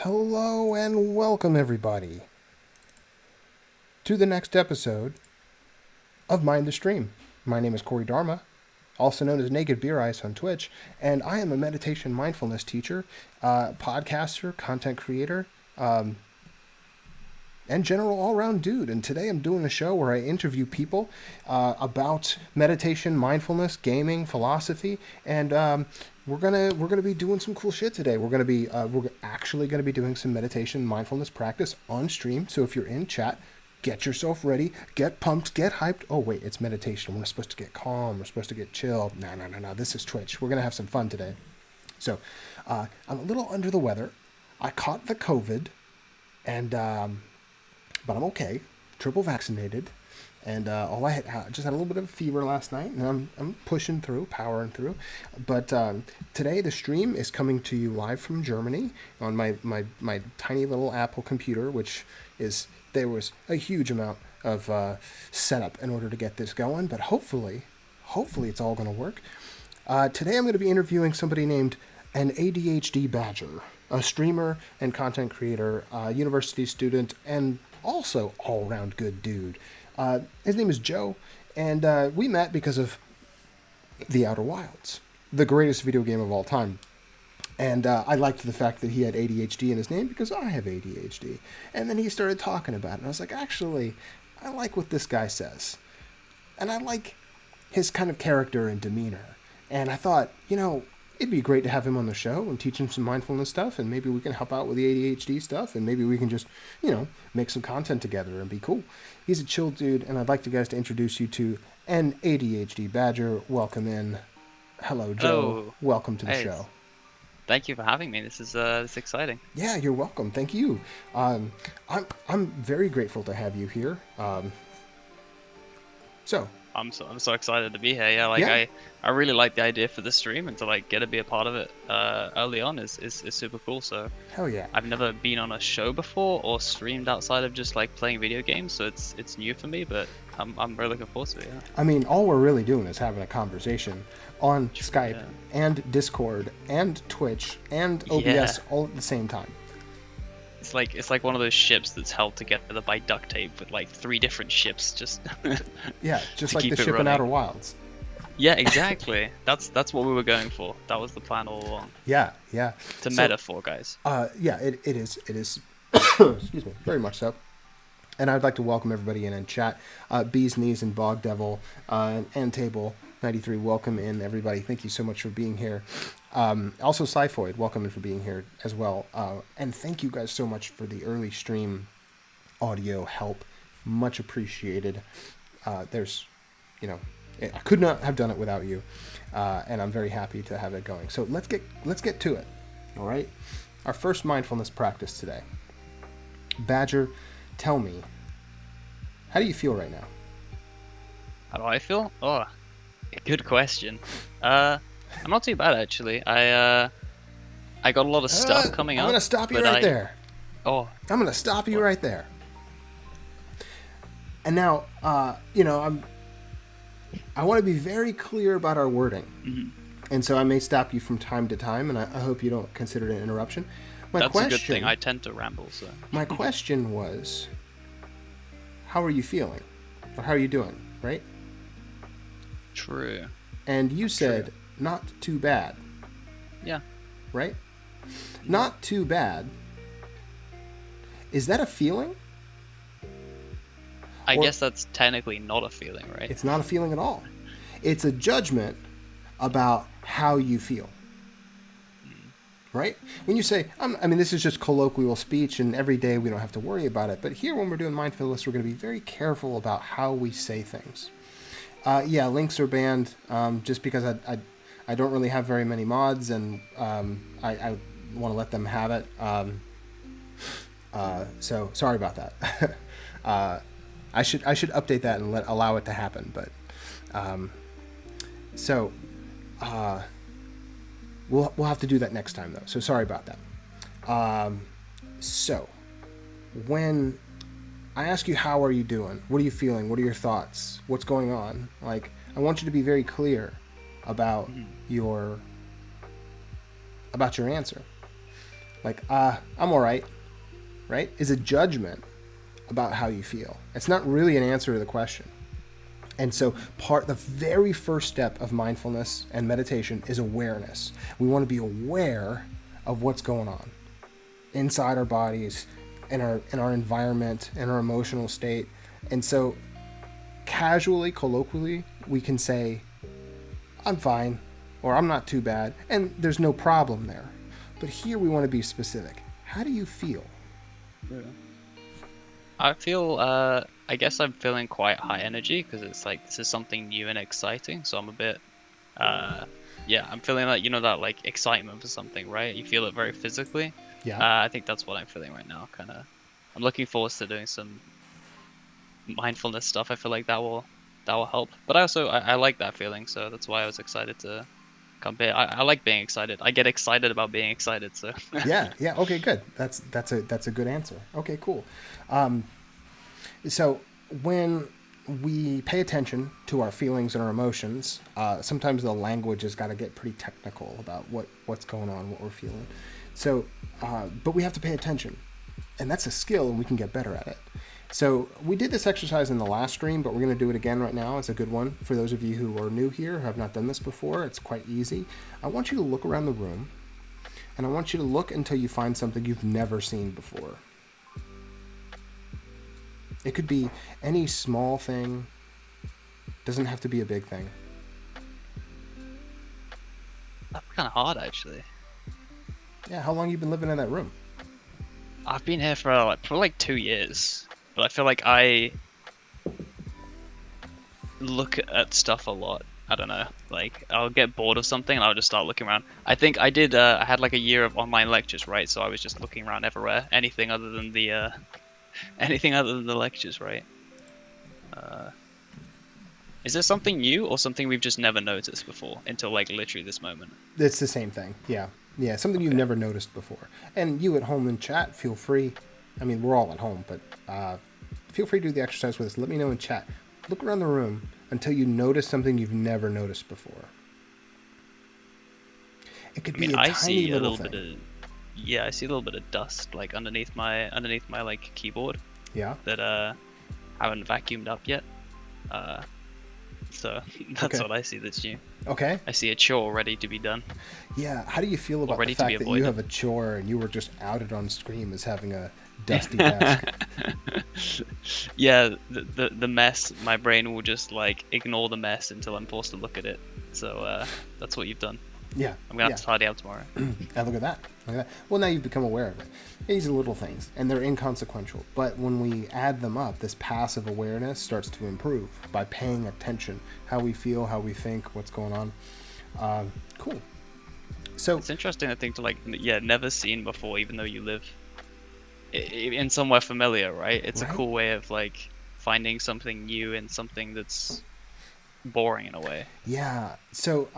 Hello and welcome everybody to the next episode of Mind the Stream. My name is Corey Dharma, also known as Naked Beer Ice on Twitch, and I am a meditation mindfulness teacher, podcaster, content creator, and general all-around dude. And today I'm doing a show where I interview people about meditation, mindfulness, gaming, philosophy, and we're gonna be doing some cool shit today. We're actually gonna be doing some meditation, mindfulness practice on stream. So if you're in chat, get yourself ready, get pumped, get hyped. Oh wait, it's meditation. We're supposed to get calm. We're supposed to get chill. No. This is Twitch. We're gonna have some fun today. So I'm a little under the weather. I caught the COVID, and but I'm okay, triple vaccinated, and all I just had a little bit of a fever last night, and I'm pushing through, powering through. But today the stream is coming to you live from Germany on my tiny little Apple computer, there was a huge amount of setup in order to get this going, but hopefully it's all going to work. Today I'm going to be interviewing somebody named anADHDbadger, a streamer and content creator, university student, and also all-around good dude. His name is Joe, and we met because of The Outer Wilds, the greatest video game of all time. And I liked the fact that he had ADHD in his name because I have ADHD. And then he started talking about it, and I was like, actually, I like what this guy says. And I like his kind of character and demeanor. And I thought, it'd be great to have him on the show and teach him some mindfulness stuff, and maybe we can help out with the ADHD stuff, and maybe we can just, make some content together and be cool. He's a chill dude, and I'd like you guys to introduce you to anADHDbadger. Welcome in. Hello, Joe. Oh, welcome to the hey, show. Thank you for having me. This is exciting. Yeah, you're welcome. Thank you. I'm very grateful to have you here. I'm so excited to be here. Yeah, Yeah. I really like the idea for the stream, and to get to be a part of it early on is super cool. So Hell yeah. I've never been on a show before or streamed outside of just playing video games, so it's new for me, but I'm really looking forward to it. Yeah. I mean, all we're really doing is having a conversation on Skype Yeah. and Discord and Twitch and OBS Yeah. all at the same time. It's like one of those ships that's held together by duct tape with 3 different ships just Yeah, just to like keep the it ship in running. Outer Wilds. Yeah, exactly. That's what we were going for. That was the plan all along. Yeah. It's a So, metaphor, guys. Yeah, it is. Excuse me, very much so. And I'd like to welcome everybody in chat. Bees Knees and Bog Devil and Table 93, welcome in everybody. Thank you so much for being here. Also Cyphoid, welcome in for being here as well. And thank you guys so much for the early stream audio help. Much appreciated. I could not have done it without you. And I'm very happy to have it going. So let's get to it. All right. Our first mindfulness practice today. Badger, tell me, how do you feel right now? How do I feel? Oh, good question. I'm not too bad actually. I got a lot of stuff coming up. I'm gonna stop you right there. Oh, I'm gonna stop you right there. And now, I want to be very clear about our wording, and so I may stop you from time to time, and I hope you don't consider it an interruption. that's a good thing. I tend to ramble, so. My question was, how are you feeling, or how are you doing, right? True. And you said not too bad. Yeah. Right? Not too bad. Is that a feeling? I guess that's technically not a feeling, right? It's not a feeling at all. It's a judgment about how you feel. Right? When you say, this is just colloquial speech, and every day we don't have to worry about it. But here, when we're doing mindfulness, we're going to be very careful about how we say things. Links are banned just because I don't really have very many mods, and I want to let them have it. So sorry about that. I should update that and allow it to happen. But we'll have to do that next time though. So sorry about that. So when I ask you, how are you doing? What are you feeling? What are your thoughts? What's going on? I want you to be very clear about your answer. Like, I'm all right, right? Is a judgment about how you feel. It's not really an answer to the question. And so the very first step of mindfulness and meditation is awareness. We want to be aware of what's going on inside our bodies, in our environment, in our emotional state. And so casually, colloquially, we can say, I'm fine, or I'm not too bad, and there's no problem there. But here we want to be specific. How do you feel? Yeah. I feel, I guess I'm feeling quite high energy because it's like this is something new and exciting. So I'm a bit, uh, yeah, I'm feeling like, that like excitement for something, right? You feel it very physically. Yeah. I think that's what I'm feeling right now. Kind of, I'm looking forward to doing some mindfulness stuff. I feel like that will help. But I like that feeling, so that's why I was excited to come here. I like being excited. I get excited about being excited. So Yeah. Yeah. Okay. Good. That's a good answer. Okay. Cool. Um, so when we pay attention to our feelings and our emotions, sometimes the language has got to get pretty technical about what's going on, what we're feeling. So, but we have to pay attention, and that's a skill, and we can get better at it. So we did this exercise in the last stream, but we're going to do it again right now. It's a good one for those of you who are new here, who have not done this before. It's quite easy. I want you to look around the room, and I want you to look until you find something you've never seen before. It could be any small thing. Doesn't have to be a big thing. that's kind of hard, actually. Yeah, how long you been living in that room? I've been here for like 2 years, but I feel like I look at stuff a lot. I don't know. Like I'll get bored of something and I'll just start looking around. I think I did. I had like a year of online lectures, right? So I was just looking around everywhere. Anything other than the anything other than the lectures, right? Uh, is there something new or something we've just never noticed before until like literally this moment? It's the same thing. Yeah. Yeah, something you've Okay. never noticed before. And you at home in chat, feel free. I mean, we're all at home, but feel free to do the exercise with us. Let me know in chat. Look around the room until you notice something you've never noticed before. It could I be mean, a I tiny see a little little thing. bit of yeah, I see a little bit of dust like underneath my like keyboard Yeah. that haven't vacuumed up yet. Uh, so that's Okay. what I see that's new. Okay. I see a chore ready to be done Yeah. How do you feel about the ready to be fact that you avoided. have a chore and you were just outed on stream as having a dusty desk? Yeah, the mess. My brain will just like ignore the mess until I'm forced to look at it. So that's what you've done. Yeah. I'm gonna Yeah. have to tidy up tomorrow. Look at that. Look at that. Well, now you've become aware of it. These are little things, and they're inconsequential. But when we add them up, this passive awareness starts to improve by paying attention, how we feel, how we think, what's going on. Cool. So, It's interesting to think to like never seen before, even though you live in somewhere familiar, right? It's a right? cool way of like finding something new and something that's boring in a way. Yeah. So,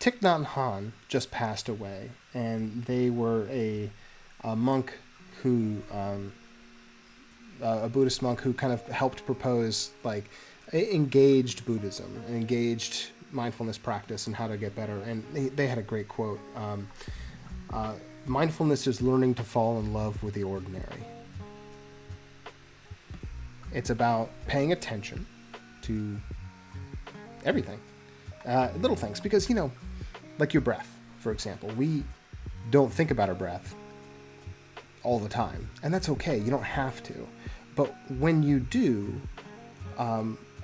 Thich Nhat Hanh just passed away, and they were a monk who, a Buddhist monk who kind of helped propose like engaged Buddhism, engaged mindfulness practice, and how to get better. And they had a great quote. Mindfulness is learning to fall in love with the ordinary. It's about paying attention to everything, little things, because like your breath, for example, we don't think about our breath all the time, and that's okay. You don't have to, but when you do,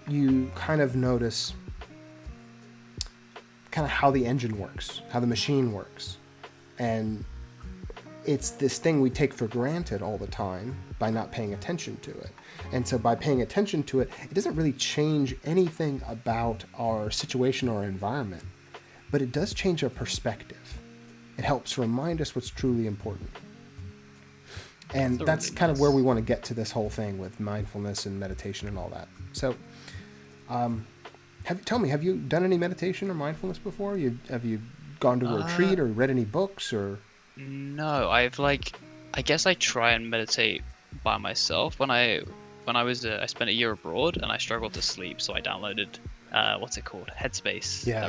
you kind of notice kind of how the engine works, how the machine works, and it's this thing we take for granted all the time by not paying attention to it. And so by paying attention to it, it doesn't really change anything about our situation or our environment, but it does change our perspective. It helps remind us what's truly important. And that's really kind of where nice. we want to get to this whole thing with mindfulness and meditation and all that. So, tell me, have you done any meditation or mindfulness before? Have you gone to a Uh, retreat or read any books or? no, I guess I try and meditate by myself. I spent a year abroad and I struggled to sleep, so I downloaded what's it called? Headspace. Yeah.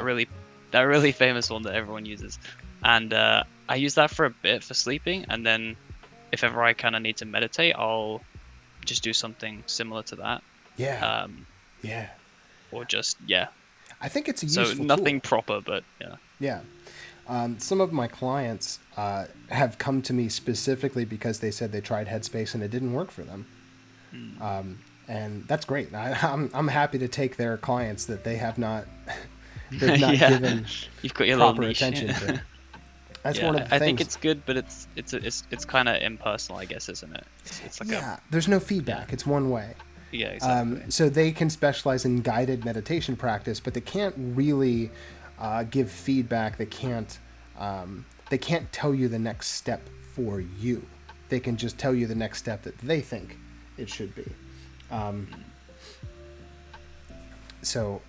That really famous one that everyone uses. And I use that for a bit for sleeping, and then if ever I kind of need to meditate, I'll just do something similar to that. Yeah, Um, yeah. or just yeah. I think it's a So useful tool. nothing proper, but yeah. Yeah. Some of my clients have come to me specifically because they said they tried Headspace and it didn't work for them. Mm. And that's great. I'm happy to take their clients that they've not Yeah, given you've got your little proper niche. attention to. That's one Yeah, of the I think things. it's good, but it's kind of impersonal, I guess, isn't it? It's like a Yeah, there's no yeah, feedback. It's one way. yeah, exactly. So they can specialize in guided meditation practice, but they can't really give feedback. They can't tell you the next step for you. They can just tell you the next step that they think it should be. Mm. So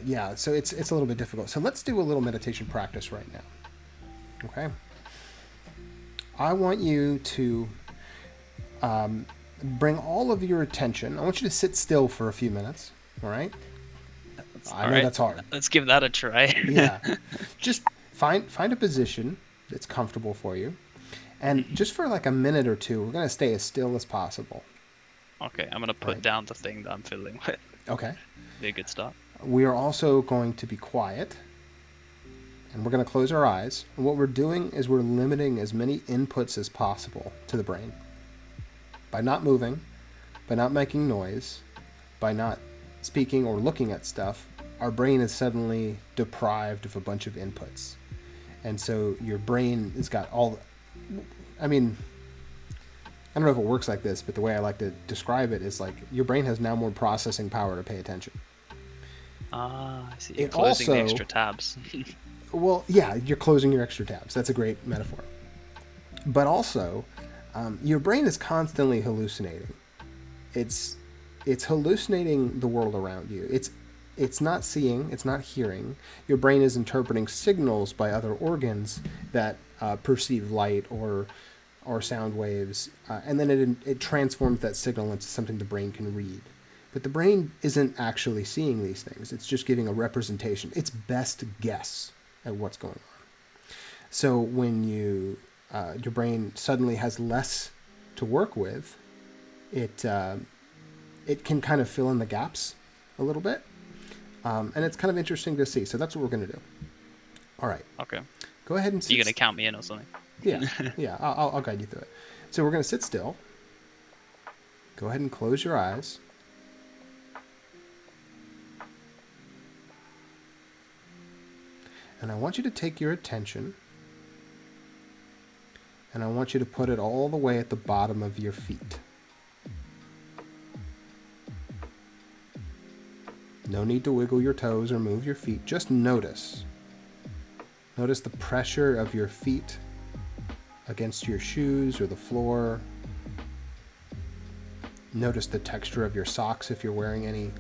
yeah, so it's a little bit difficult. So let's do a little meditation practice right now. Okay. I want you to bring all of your attention. I want you to sit still for a few minutes. All right. I All know right, that's hard. let's give that a try. Yeah. Just find a position that's comfortable for you. And Mhm. just for like a minute or two, we're going to stay as still as possible. Okay, I'm gonna All put right. down the thing that I'm fiddling with. Okay. Be a good start. We are also going to be quiet and we're going to close our eyes. And what we're doing is we're limiting as many inputs as possible to the brain by not moving, by not making noise, by not speaking or looking at stuff. Our brain is suddenly deprived of a bunch of inputs. And so your brain has got all. I mean, I don't know if it works like this, but the way I like to describe it is like your brain has now more processing power to pay attention. Ah, I see. You're It closing the also, extra tabs. well, yeah, you're closing your extra tabs. That's a great metaphor. But also, your brain is constantly hallucinating. It's it's hallucinating the world around you. It's not seeing, it's not hearing. Your brain is interpreting signals by other organs that perceive light or sound waves, and then it transforms that signal into something the brain can read. But the brain isn't actually seeing these things. It's just giving a representation. Its best guess at what's going on. So when your brain suddenly has less to work with, it it can kind of fill in the gaps a little bit, and it's kind of interesting to see. So that's what we're going to do. All right, Okay, go ahead and you're sit. gonna count me in or something. Yeah, yeah, I'll guide you through it. So we're going to sit still. Go ahead and close your eyes. And I want you to take your attention and I want you to put it all the way at the bottom of your feet. No need to wiggle your toes or move your feet. Just notice. Notice the pressure of your feet against your shoes or the floor. Notice the texture of your socks if you're wearing any.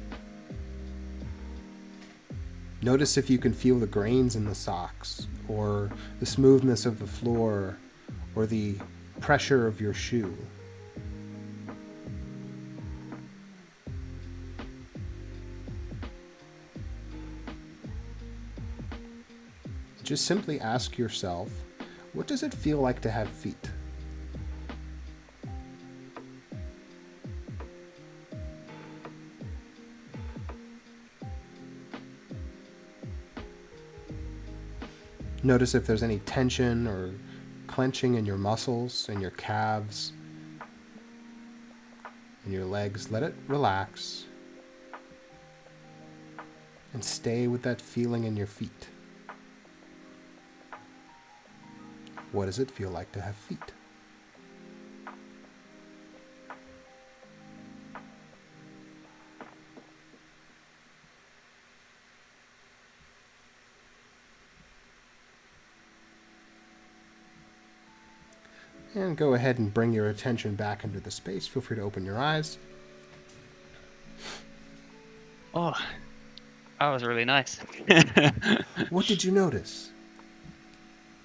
Notice if you can feel the grains in the socks or the smoothness of the floor or the pressure of your shoe. Just simply ask yourself, what does it feel like to have feet? Notice if there's any tension or clenching in your muscles and your calves and your legs. Let it relax and stay with that feeling in your feet. What does it feel like to have feet? And go ahead and bring your attention back into the space. Feel free to open your eyes. Oh, that was really nice. What did you notice?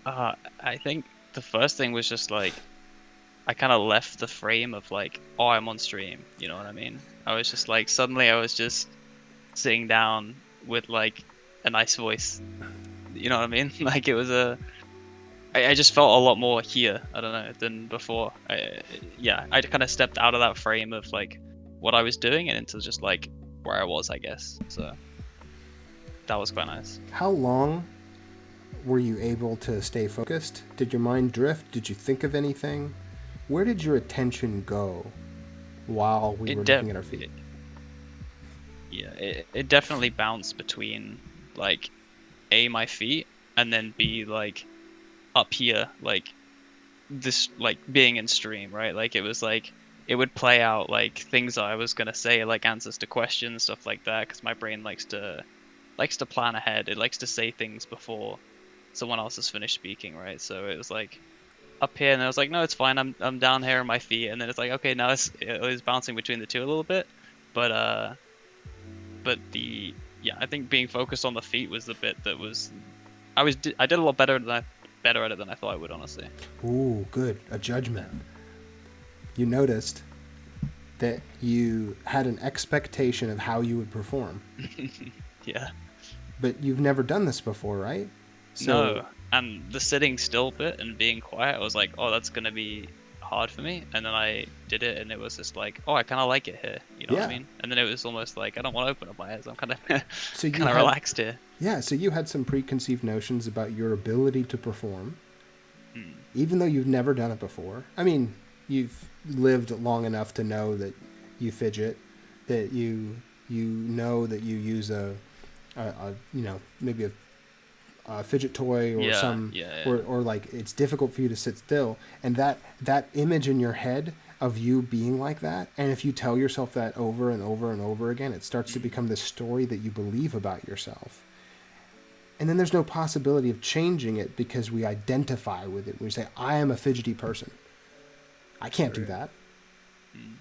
I think the first thing was just like I kind of left the frame of like, oh, I'm on stream. You know what I mean? I was just like, suddenly I was just sitting down with like a nice voice. You know what I mean? Like it was a I just felt a lot more here, I don't know, than before. I kind of stepped out of that frame of like what I was doing and into just like where I was, I guess. So that was quite nice. How long were you able to stay focused? Did your mind drift? Did you think of anything? Where did your attention go while we were It looking de- at our feet? it definitely bounced between like A, my feet, and then B, like up here, like this, like being in stream, right? Like it was like it would play out like things I was gonna say, like answers to questions, stuff like that, because my brain likes to plan ahead. It likes to say things before someone else has finished speaking, right? So it was like up here, and I was like, no, it's fine. I'm down here on my feet, and then it's like, okay, now it was bouncing between the two a little bit, but the yeah, I think being focused on the feet was the bit that was I did a lot better at it than I thought I would, honestly. Ooh, good. A judgment. You noticed that you had an expectation of how you would perform, Yeah. but you've never done this before, right? So, No, and the sitting still bit and being quiet, I was like, oh, that's gonna be hard for me. And then I did it, and it was just like, oh, I kind of like it here. You know what I yeah. mean? And then it was almost like I don't want to open up my eyes. I'm kind of So you kind of had relaxed here. Yeah, so you had some preconceived notions about your ability to perform, Mm, even though you've never done it before. I mean, you've lived long enough to know that you fidget, that you know that you use a maybe a fidget toy or yeah, some yeah, or like it's difficult for you to sit still, and that image in your head of you being like that, and if you tell yourself that over and over and over again, it starts yeah. to become this story that you believe about yourself. And then there's no possibility of changing it because we identify with it. We say, I am a fidgety person. I can't do True. that. Mm,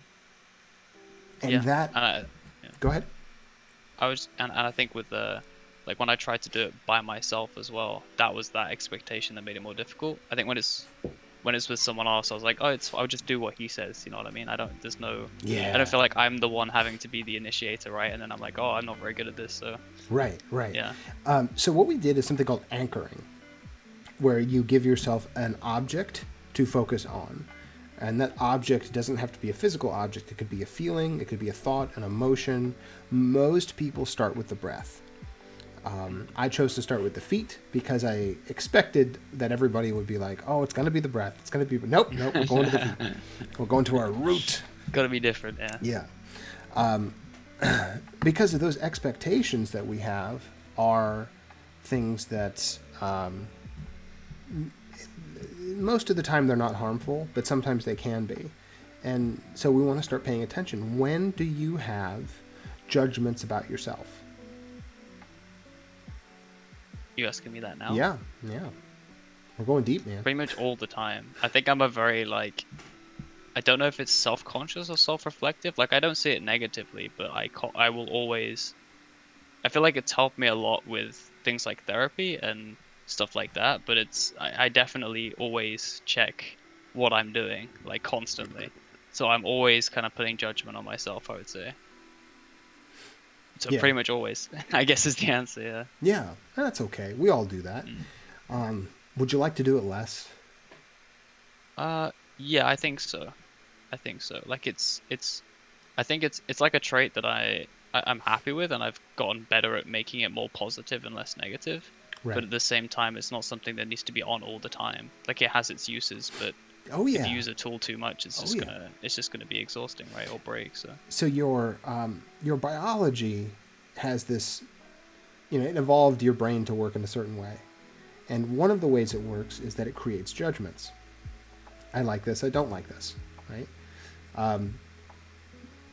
And yeah, that, and yeah. go ahead. I was, and I think with the like when I tried to do it by myself as well, that was that expectation that made it more difficult. I think when it's with someone else, I was like, oh, I'll just do what he says. You know what I mean? I don't Yeah. feel like I'm the one having to be the initiator, right? And then I'm like, oh, I'm not very good at this, so Right, right. yeah. So what we did is something called anchoring, where you give yourself an object to focus on. And that object doesn't have to be a physical object. It could be a feeling, it could be a thought, an emotion. Most people start with the breath. I chose to start with the feet because I expected that everybody would be like, "Oh, it's gonna be the breath. It's gonna be." Nope, nope. We're going to the feet. We're going to our root. Gotta be different, yeah. Yeah, because of those expectations that we have are things that most of the time they're not harmful, but sometimes they can be. And so we want to start paying attention. When do you have judgments about yourself? You asking me that now? Yeah, yeah. We're going deep, man. Pretty much all the time. I think I'm a very like I don't know if it's self-conscious or self-reflective. Like I don't see it negatively, but I will always I feel like it's helped me a lot with things like therapy and stuff like that, but I definitely always check what I'm doing, like constantly. So I'm always kind of putting judgment on myself, I would say. So Yeah, pretty much always, I guess is the answer, yeah. yeah. That's okay. We all do that. Mm. Would you like to do it less? Yeah, I think so. I think so. Like I think it's like a trait that I'm happy with, and I've gotten better at making it more positive and less negative. But Right. at the same time, it's not something that needs to be on all the time. Like it has its uses, but Oh if you yeah. use a tool too much, Oh yeah. it's just gonna be exhausting, right? Or break. So So your biology has this. It evolved your brain to work in a certain way, and one of the ways it works is that it creates judgments. I like this. I don't like this. Right.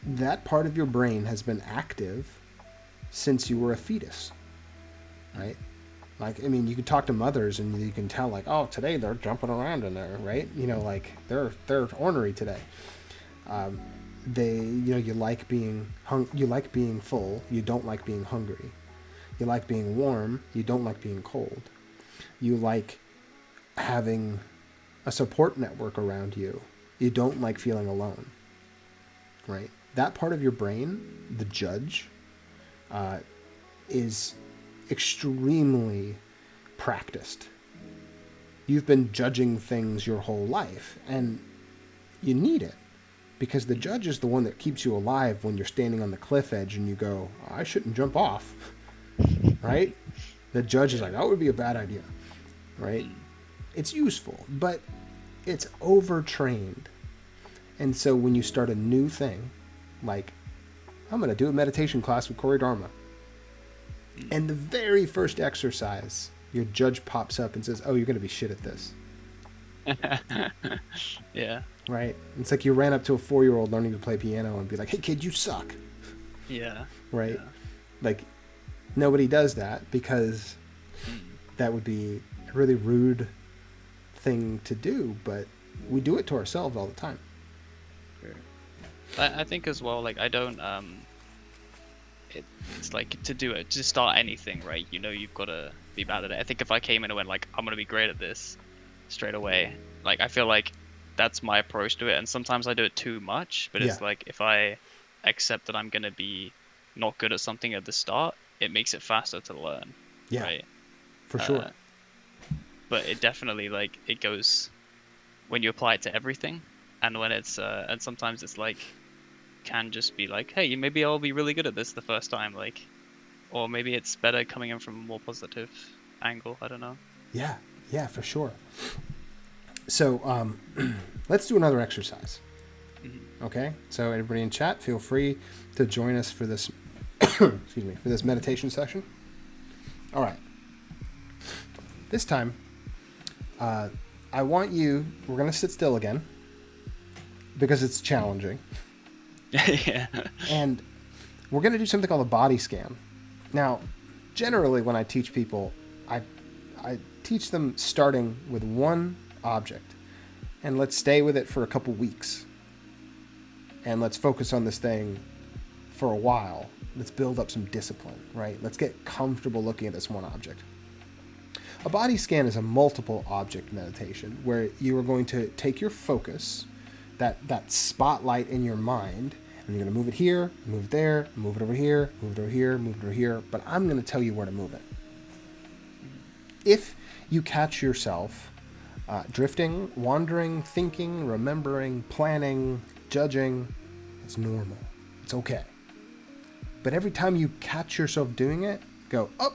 That part of your brain has been active since you were a fetus. Right. Like, I mean, you can talk to mothers and you can tell, like, oh, today they're jumping around in there, right? Like they're ornery today. You like being you like being full. You don't like being hungry. You like being warm. You don't like being cold. You like having a support network around you. You don't like feeling alone, right? That part of your brain, the judge, is extremely practiced. you've been judging things your whole life, and you need it, because the judge is the one that keeps you alive when you're standing on the cliff edge and you go, I shouldn't jump off, right? The judge is like, that would be a bad idea, right? It's useful, but it's overtrained. And so when you start a new thing, like, I'm going to do a meditation class with Corey Dharma, and the very first exercise, your judge pops up and says, oh, you're going to be shit at this. Yeah. Right? It's like you ran up to a 4-year-old learning to play piano and be like, hey, kid, you suck. Yeah. Right? Yeah. Like, nobody does that, because that would be a really rude thing to do, but we do it to ourselves all the time. Sure. I think as well, like, I don't, it's like to start anything, right? You know, you've got to be bad at it. I think if I came in and went like, I'm going to be great at this straight away, like, I feel like that's my approach to it. And sometimes I do it too much, but it's like, if I accept that I'm going to be not good at something at the start, it makes it faster to learn. Yeah, right? For sure. But it definitely, like, it goes when you apply it to everything, and when it's and sometimes it's like, can just be like, hey, maybe I'll be really good at this the first time, like, or maybe it's better coming in from a more positive angle. I don't know. Yeah, for sure. So let's do another exercise. Okay, so everybody in chat, feel free to join us for this excuse me, for this meditation session. All right, this time I want you, we're going to sit still again, because it's challenging. Yeah. And we're going to do something called a body scan. Now, generally when I teach people, I teach them starting with one object, and let's stay with it for a couple weeks, and let's focus on this thing for a while. Let's build up some discipline, right? Let's get comfortable looking at this one object. A body scan is a multiple object meditation where you are going to take your focus, that spotlight in your mind, and you're going to move it here, move it there, move it over here, move it over here, move it over here, but I'm going to tell you where to move it. If you catch yourself drifting, wandering, thinking, remembering, planning, judging, it's normal. It's okay. But every time you catch yourself doing it, go, oh,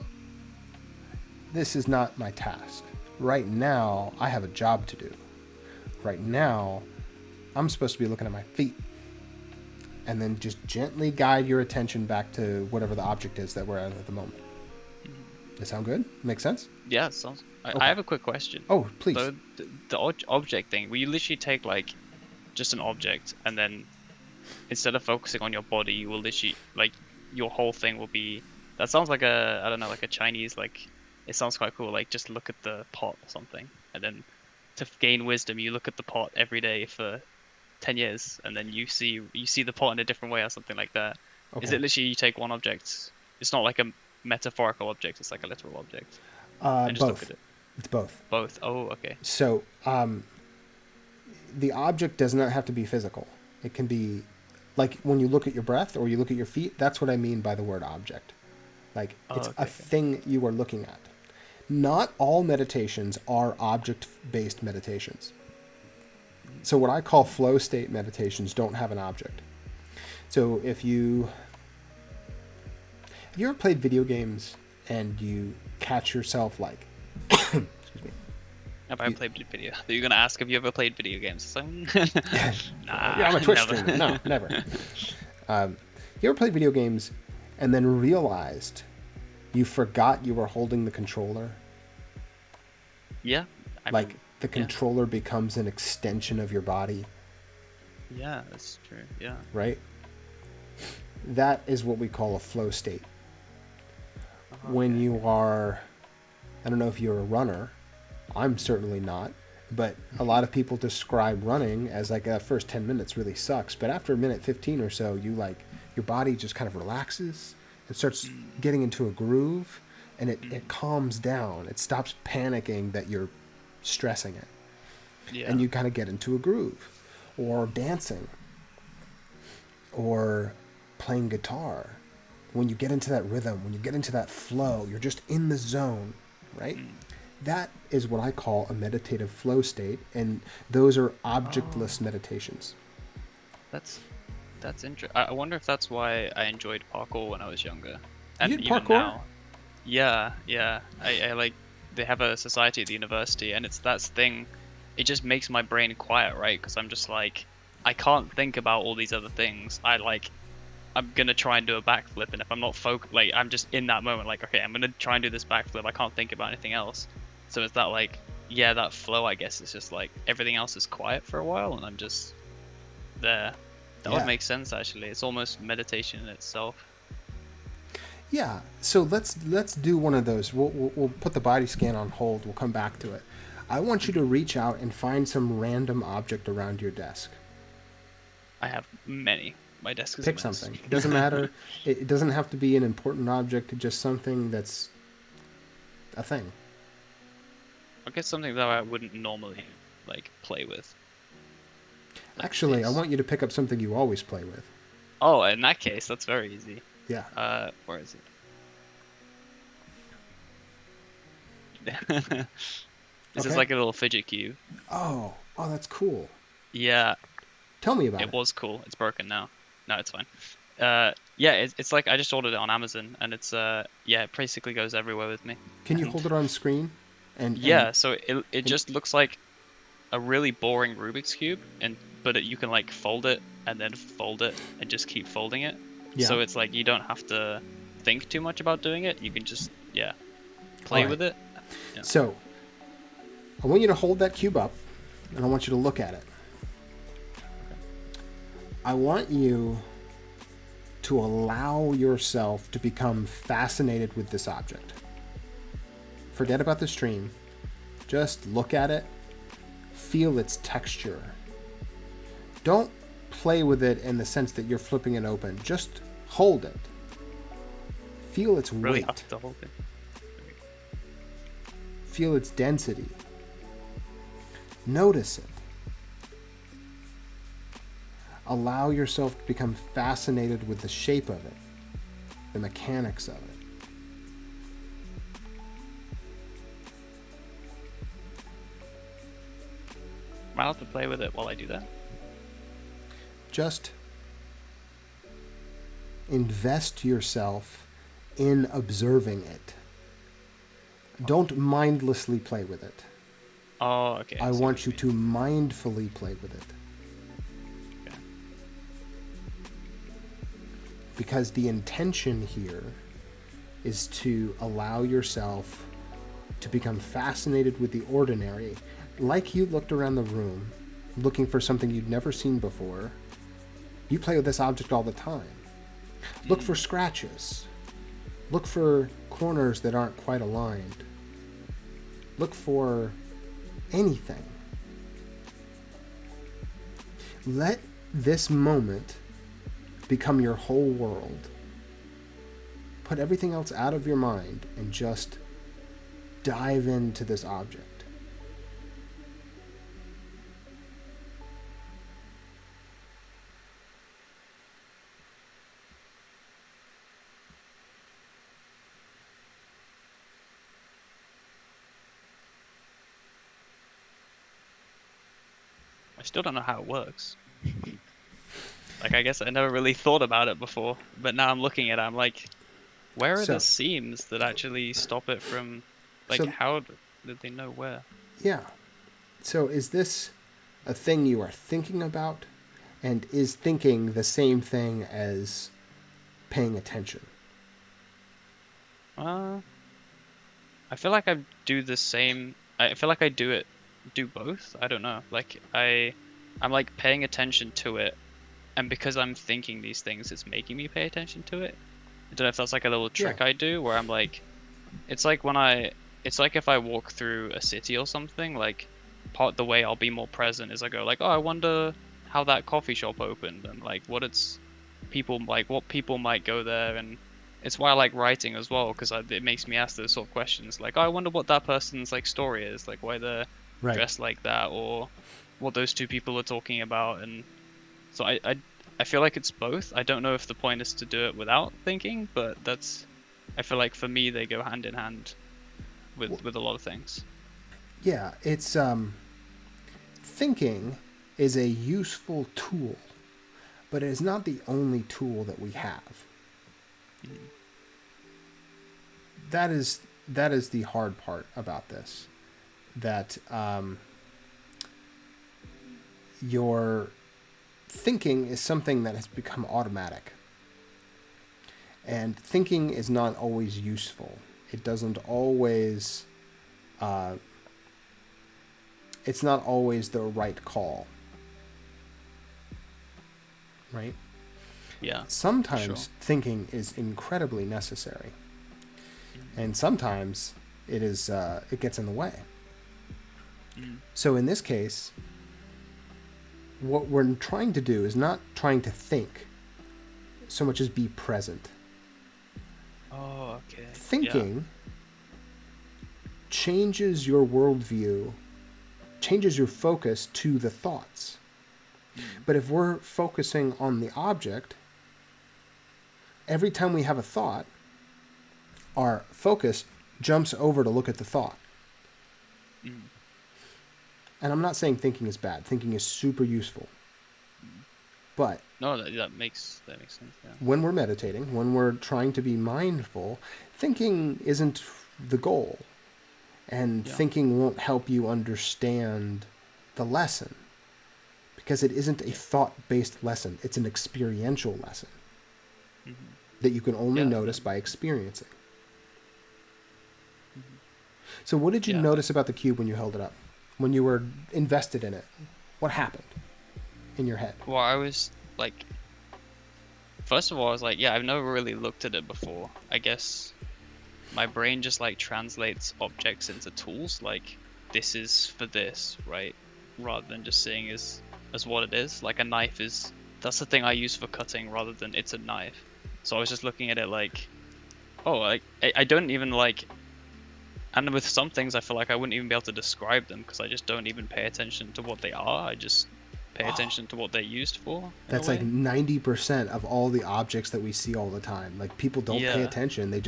this is not my task. Right now, I have a job to do. Right now, I'm supposed to be looking at my feet. And then just gently guide your attention back to whatever the object is that we're at the moment. Does that sound good? Make sense? Yeah, it sounds. Okay. I have a quick question. Oh, please. So the object thing, will you literally take like just an object, and then instead of focusing on your body, you will literally, like, your whole thing will be, that sounds like a, I don't know, like a Chinese, like, it sounds quite cool, like, just look at the pot or something, and then to gain wisdom, you look at the pot every day for 10 years, and then you see the pot in a different way or something like that. Okay. Is it literally you take one object? It's not like a metaphorical object, it's like a literal object. And just Both. look at it. It's both. Both. Oh, okay. So the object does not have to be physical. It can be, like, when you look at your breath or you look at your feet, that's what I mean by the word object. Like, it's a thing you are looking at. Not all meditations are object-based meditations. So what I call flow state meditations don't have an object. So if you ever played video games and you catch yourself, like, excuse me. Have I played video? You're gonna ask, have you ever played video games? So, nah, yeah, I'm a Twitch streamer. No, never. You ever played video games and then realized you forgot you were holding the controller? Yeah. Like, the controller becomes an extension of your body. Yeah, that's true. Yeah. Right? That is what we call a flow state. When you are, I don't know if you're a runner, I'm certainly not, but a lot of people describe running as like, first 10 minutes really sucks, but after a minute 15 or so, you, like, your body just kind of relaxes and starts getting into a groove, and it calms down. It stops panicking that you're stressing it. Yeah. And you kind of get into a groove. Or dancing. Or playing guitar. When you get into that rhythm, when you get into that flow, you're just in the zone, right? That is what I call a meditative flow state, and those are Oh, objectless meditations. that's that's interesting. I wonder if that's why I enjoyed parkour when I was younger, You and did even parkour? now. Yeah, yeah. I like they have a society at the university, and it's that thing. It just makes my brain quiet, right? Because I'm just like, I can't think about all these other things. I'm gonna try and do a backflip, and if I'm not like I'm just in that moment, like, okay, I'm gonna try and do this backflip. I can't think about anything else. So it's that like, yeah, that flow. I guess it's just like everything else is quiet for a while, and I'm just there. That would Yeah. make sense actually. It's almost meditation in itself. Yeah. So let's do one of those. We'll put the body scan on hold. We'll come back to it. I want you to Mhm. reach out and find some random object around your desk. I have many. My desk is a Pick mess. something. It doesn't matter. It doesn't have to be an important object. Just something that's a thing. I guess something that I wouldn't normally like play with, like Actually, I this. want you to pick up something you always play with. Oh, in that case, that's very easy. Yeah. Where is it? This is Okay. like a little fidget cube. Oh. Oh, that's cool. Yeah, Tell me about it it. was cool. It's broken now. No, it's fine. Yeah, it's like I just ordered it on Amazon, and it's yeah, it basically goes everywhere with me. Can you And hold it on screen? And, yeah, so it and just looks like a really boring Rubik's cube, and you can like fold it and then fold it and just keep folding it. yeah. So it's like you don't have to think too much about doing it. You can just yeah All play right. with it. Yeah. So I want you to hold that cube up, and I want you to look at it. Okay. I want you to allow yourself to become fascinated with this object. Forget about the stream. Just look at it, feel its texture. Don't play with it in the sense that you're flipping it open. Just hold it. Feel its Really weight. have to hold it. Feel its density. Notice it. Allow yourself to become fascinated with the shape of it, the mechanics of it. Am I allowed to play with it while I do that? Just invest yourself in observing it. Don't mindlessly play with it. Oh, okay. I I see what want you you mean. to mindfully play with it. Okay. Because the intention here is to allow yourself to become fascinated with the ordinary, like you looked around the room looking for something you'd never seen before. You play with this object all the time. Look for Mm. scratches. Look for corners that aren't quite aligned. Look for anything. Let this moment become your whole world. Put everything else out of your mind and just dive into this object. I still don't know how it works. Like I guess I never really thought about it before, but now I'm looking at it, I'm like, where are the So, seams that actually stop it from, like, so did they know where? yeah. So is this a thing you are thinking about? And is thinking the same thing as paying attention? Uh, I feel like I do the same. I feel like I do both. I don't know. I'm like paying attention to it, and because I'm thinking these things, it's making me pay attention to it. I don't know if that's like a little Yeah. trick I do, where I'm like, it's like when I, it's like if I walk through a city or something, like part the way I'll be more present is I go like, oh, I wonder how that coffee shop opened and like what people might go there, and it's why I like writing as well because it makes me ask those sort of questions like, oh, I wonder what that person's like story is, like why they're Right. dressed like that, or what those two people are talking about, and so I feel like it's both. I don't know if the point is to do it without thinking, but that's I feel like for me they go hand in hand Well, with a lot of things. Yeah, it's thinking is a useful tool, but it is not the only tool that we have. Mm. That is the hard part about this. That your thinking is something that has become automatic, and thinking is not always useful. It doesn't always. Uh, it's not always the right call, right? Yeah, for sure. Sometimes thinking is incredibly necessary, Mm. and sometimes it gets in the way. Mm. So in this case, what we're trying to do is not trying to think so much as be present. Oh, okay. Yeah. Thinking changes your worldview, changes your focus to the thoughts. Mm. But if we're focusing on the object, every time we have a thought, our focus jumps over to look at the thought. Mm. And I'm not saying thinking is bad. Thinking is super useful. Mm. But No, that makes sense. Yeah. when we're meditating, when we're trying to be mindful, thinking isn't the goal. And Yeah. thinking won't help you understand the lesson because it isn't a Yeah. thought-based lesson. It's an experiential lesson Mm-hmm. that you can only Yeah. notice by experiencing. Mm-hmm. So what did you Yeah. notice about the cube when you held it up? When you were invested in it? What happened in your head? Well, I was like, first of all, I was like, yeah, I've never really looked at it before. I guess my brain just like translates objects into tools. Like, this is for this, right? Rather than just seeing as what it is. Like a knife is that's the thing I use for cutting rather than it's a knife. So I was just looking at it like, oh, like I don't even like. And with some things, I feel like I wouldn't even be able to describe them because I just don't even pay attention to what they are. I just pay Oh, attention to what they're used for in a that's like way. 90% of all the objects that we see all the time. Like people don't pay Yeah. attention. They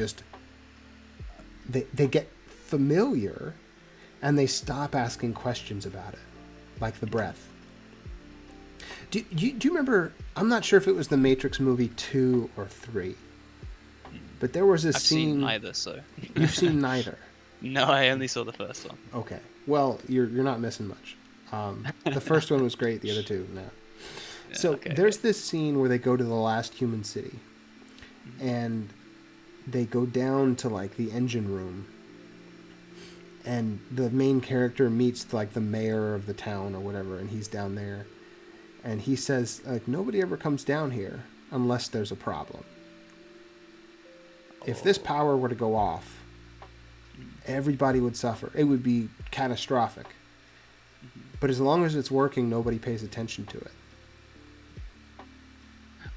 get familiar and they stop asking questions about it. Like the Mhm. breath. Do you remember? I'm not sure if it was the Matrix movie 2 or 3, Mm. but there was this I've seen scene. neither, so. You've seen neither. No, I only saw the first one. Okay. Well, you're not missing much. The first one was great. The other two, no. Yeah, So okay, okay. there's this scene where they go to the last human city, Mhm. and they go down to like the engine room, and the main character meets like the mayor of the town or whatever, and he's down there, and he says like nobody ever comes down here unless there's a problem. If this Oh. power were to go off, Mhm. everybody would suffer. It would be catastrophic. Mhm. But as long as it's working, nobody pays attention to it.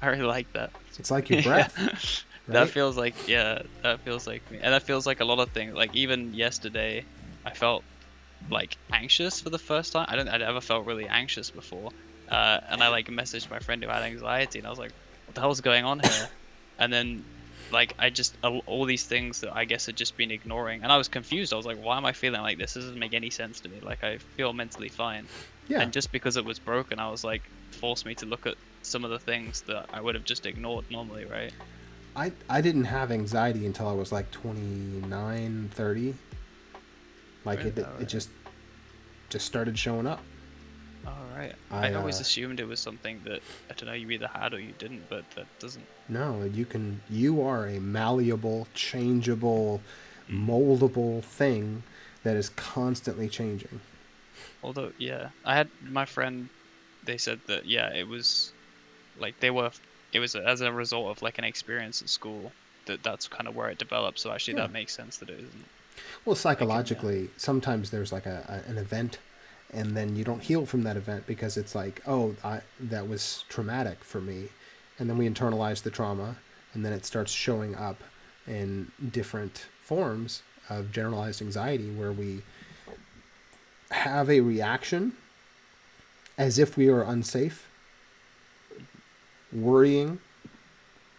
I really like that. It's like your Yeah. breath, That right? feels like, yeah, that feels like me. And that feels like a lot of things. Like even yesterday, I felt like anxious for the first time. I'd ever felt really anxious before. And I like messaged my friend who had anxiety, and I was like, "What the hell's going on here?" And then, like, I just all these things that I guess had just been ignoring, and I was confused. I was like, "Why am I feeling like this? This doesn't make any sense to me. Like, I feel mentally fine." Yeah. And just because it was broken, I was like, forced me to look at some of the things that I would have just ignored normally, right? I didn't have anxiety until I was like 29, 30. Like Really? it Alright. just started showing up. Alright. I I always assumed it was something that, I don't know, you either had or you didn't, but that doesn't. No, you are a malleable, changeable, Mm. moldable thing that is constantly changing. Although, yeah, I had my friend, they said that, yeah, it was like it was as a result of like an experience at school that's kind of where it developed. So actually, Yeah. that makes sense that it isn't. Well, I can, yeah. psychologically, sometimes there's like an event, and then you don't heal from that event because it's like, oh, that was traumatic for me, and then we internalize the trauma, and then it starts showing up in different forms of generalized anxiety, where we have a reaction as if we are unsafe, worrying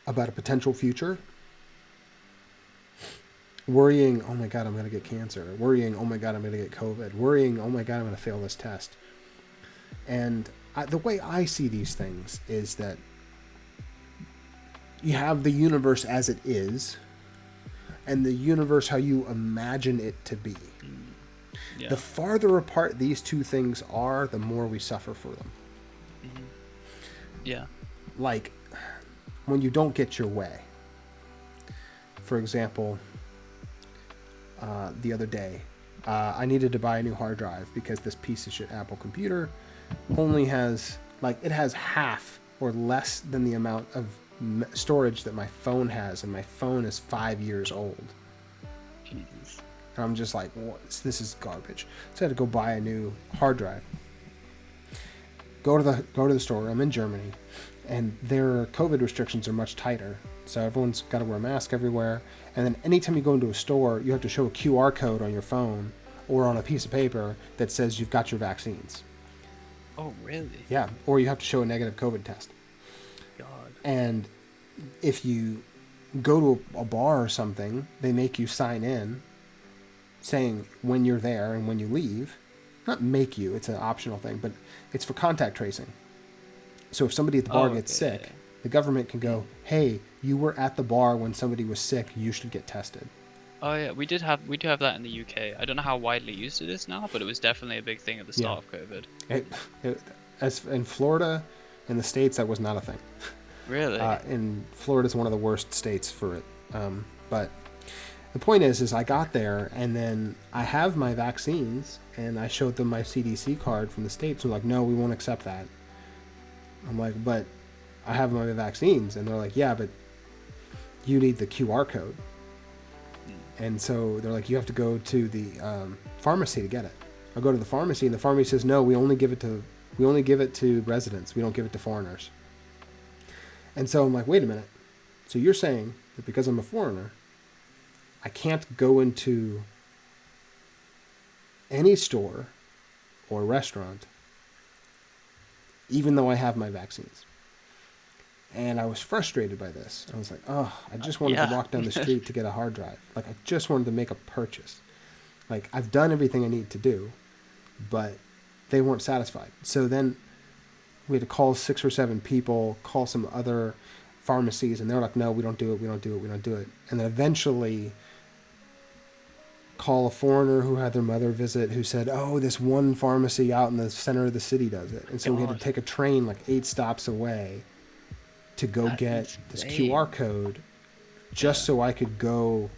about a potential future, Worrying, oh my God, I'm going to get cancer. Worrying, oh my God, I'm going to get COVID. Worrying, oh my God, I'm going to fail this test. And the way I see these things is that you have the universe as it is, and the universe how you imagine it to be. Yeah. The farther apart these two things are, the more we suffer for them. Yeah. Like, when you don't get your way. For example, the other day, I needed to buy a new hard drive because this piece of shit Apple computer only has, like, it has half or less than the amount of storage that my phone has, and my phone is 5 years old. Jesus. And I'm just like, this is garbage. So I had to go buy a new hard drive. Go to the store. I'm in Germany, and their COVID restrictions are much tighter. So everyone's got to wear a mask everywhere. And then anytime you go into a store, you have to show a QR code on your phone or on a piece of paper that says you've got your vaccines. Oh, really? Yeah, or you have to show a negative COVID test. God. And if you go to a bar or something, they make you sign in saying when you're there and when you leave. Not make you, it's an optional thing, but it's for contact tracing. So if somebody at the bar gets sick, yeah. the government can go, hey, you were at the bar when somebody was sick, you should get tested. Oh yeah, we do have that in the UK. I don't know how widely used it is now, but it was definitely a big thing at the start of COVID. As in Florida, in the States, that was not a thing. Really? And Florida's one of the worst states for it. But the point is I got there, and then I have my vaccines, and I showed them my CDC card from the States. They're like, no, we won't accept that. I'm like, but I have my vaccines. And they're like, yeah, but you need the QR code. And so they're like, you have to go to the pharmacy to get it. I'll go to the pharmacy, and the pharmacy says, no, we only give it to residents. We don't give it to foreigners. And so I'm like, wait a minute. So you're saying that because I'm a foreigner, I can't go into any store or restaurant, even though I have my vaccines. And I was frustrated by this. I was like, oh, I just wanted to walk down the street to get a hard drive. Like, I just wanted to make a purchase. Like, I've done everything I need to do, but they weren't satisfied. So then we had to call 6 or 7 people, call some other pharmacies, and they're like, no, we don't do it, we don't do it, we don't do it. And then eventually call a foreigner who had their mother visit, who said, oh, this one pharmacy out in the center of the city does it. And so we had to take a train like 8 stops away to go get this QR code just so I could go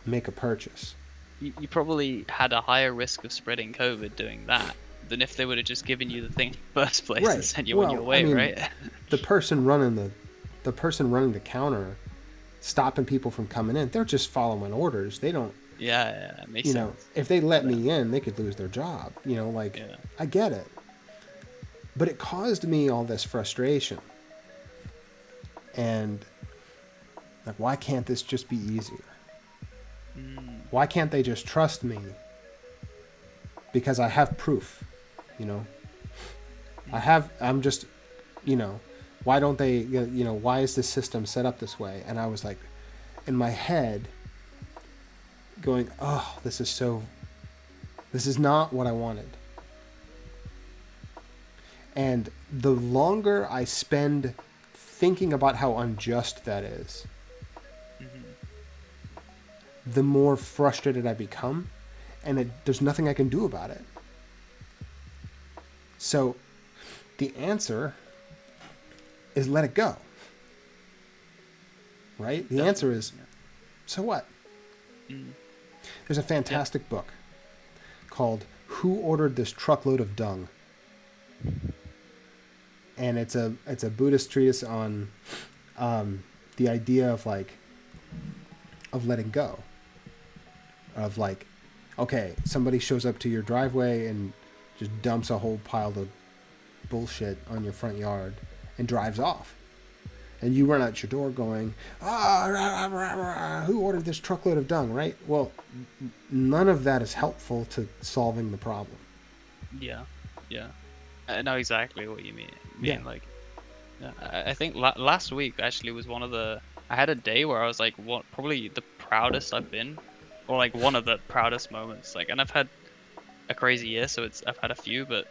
make a purchase. You probably had a higher risk of spreading COVID doing that than if they would have just given you the thing in the first place and sent you on your way, right? The person running the counter, stopping people from coming in, they're just following orders. They don't. Yeah, it makes sense. If they let me in, they could lose their job. I get it. But it caused me all this frustration. And like, why can't this just be easier? Why can't they just trust me? Because I have proof, I'm just, why don't they, why is this system set up this way? And I was like, in my head, going, oh, this is not what I wanted. And the longer I spend thinking about how unjust that is, the more frustrated I become, and there's nothing I can do about it. So the answer is let it go. Right? The answer is, so what? There's a fantastic book called Who Ordered This Truckload of Dung? And it's a Buddhist treatise on the idea of letting go. Of like, okay, somebody shows up to your driveway and just dumps a whole pile of bullshit on your front yard and drives off. And you run out your door going, who ordered this truckload of dung, right? Well, none of that is helpful to solving the problem. Yeah. I know exactly what you mean. I think last week actually was one of the... I had a day where I was like, probably the proudest I've been, or like one of the proudest moments. Like, and I've had a crazy year, so I've had a few, but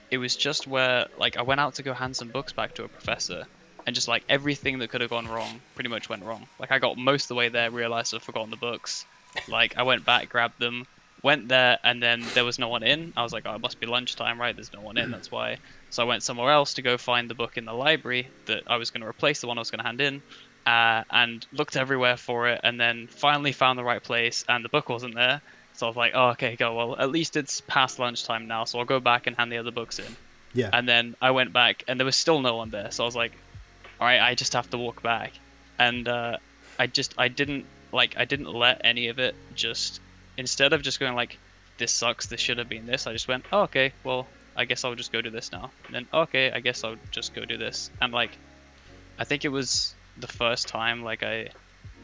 it was just where like I went out to go hand some books back to a professor, and just like everything that could have gone wrong pretty much went wrong. Like I got most of the way there, realized I'd forgotten the books. Like I went back, grabbed them, went there, and then there was no one in. I was like, oh, it must be lunchtime, right? There's no one in, that's why. So I went somewhere else to go find the book in the library that I was going to replace the one I was going to hand in, and looked everywhere for it, and then finally found the right place, and the book wasn't there. So I was like, oh, okay, go. Well, at least it's past lunchtime now, so I'll go back and hand the other books in. Yeah. And then I went back, and there was still no one there. So I was like, all right, I just have to walk back. And I didn't let any of it just, instead of just going like, this sucks, this should have been this, I just went, oh, okay, well, I guess I'll just go do this now. And then, okay, I guess I'll just go do this. And like, I think it was the first time like I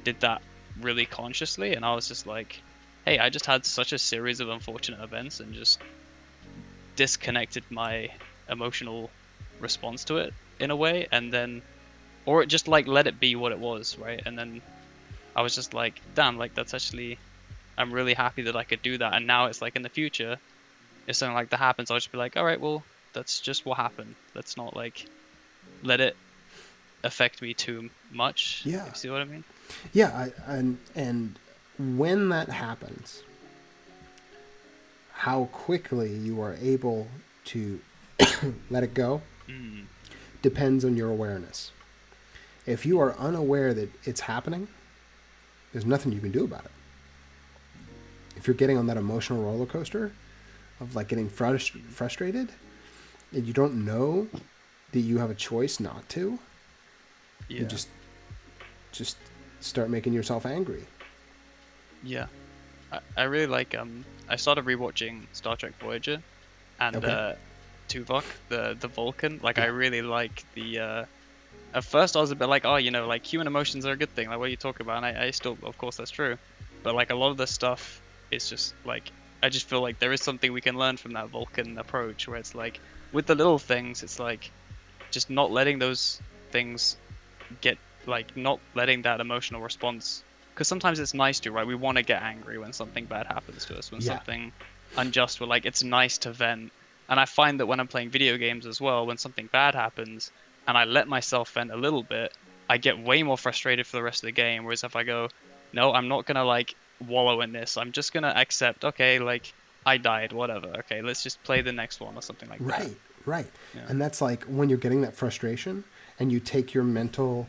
did that really consciously, and I was just like, hey, I just had such a series of unfortunate events and just disconnected my emotional response to it in a way, and then, or it just like let it be what it was, right? And then I was just like, damn, like that's actually, I'm really happy that I could do that. And now it's like in the future, if something like that happens, I'll just be like, all right, well, that's just what happened. Let's not like let it affect me too much. Yeah. You see what I mean? Yeah. And when that happens, how quickly you are able to let it go depends on your awareness. If you are unaware that it's happening, there's nothing you can do about it. If you're getting on that emotional roller coaster of like getting frustrated and you don't know that you have a choice not to, you just start making yourself angry. Yeah. I really like I started rewatching Star Trek Voyager and Tuvok, the Vulcan. Like I really like the at first I was a bit like, oh, you know, like human emotions are a good thing, like what are you talking about? And I still, of course that's true. But like a lot of the stuff is just like, I just feel like there is something we can learn from that Vulcan approach where it's like with the little things, it's like just not letting those things get, like not letting that emotional response, because sometimes it's nice to, right? We want to get angry when something bad happens to us, when something unjust, we're like, it's nice to vent. And I find that when I'm playing video games as well, when something bad happens and I let myself vent a little bit, I get way more frustrated for the rest of the game. Whereas if I go, no, I'm not gonna like wallow in this, I'm just gonna accept, okay, like I died, whatever, okay, let's just play the next one or something like that. Right. Yeah. And that's like when you're getting that frustration and you take your mental,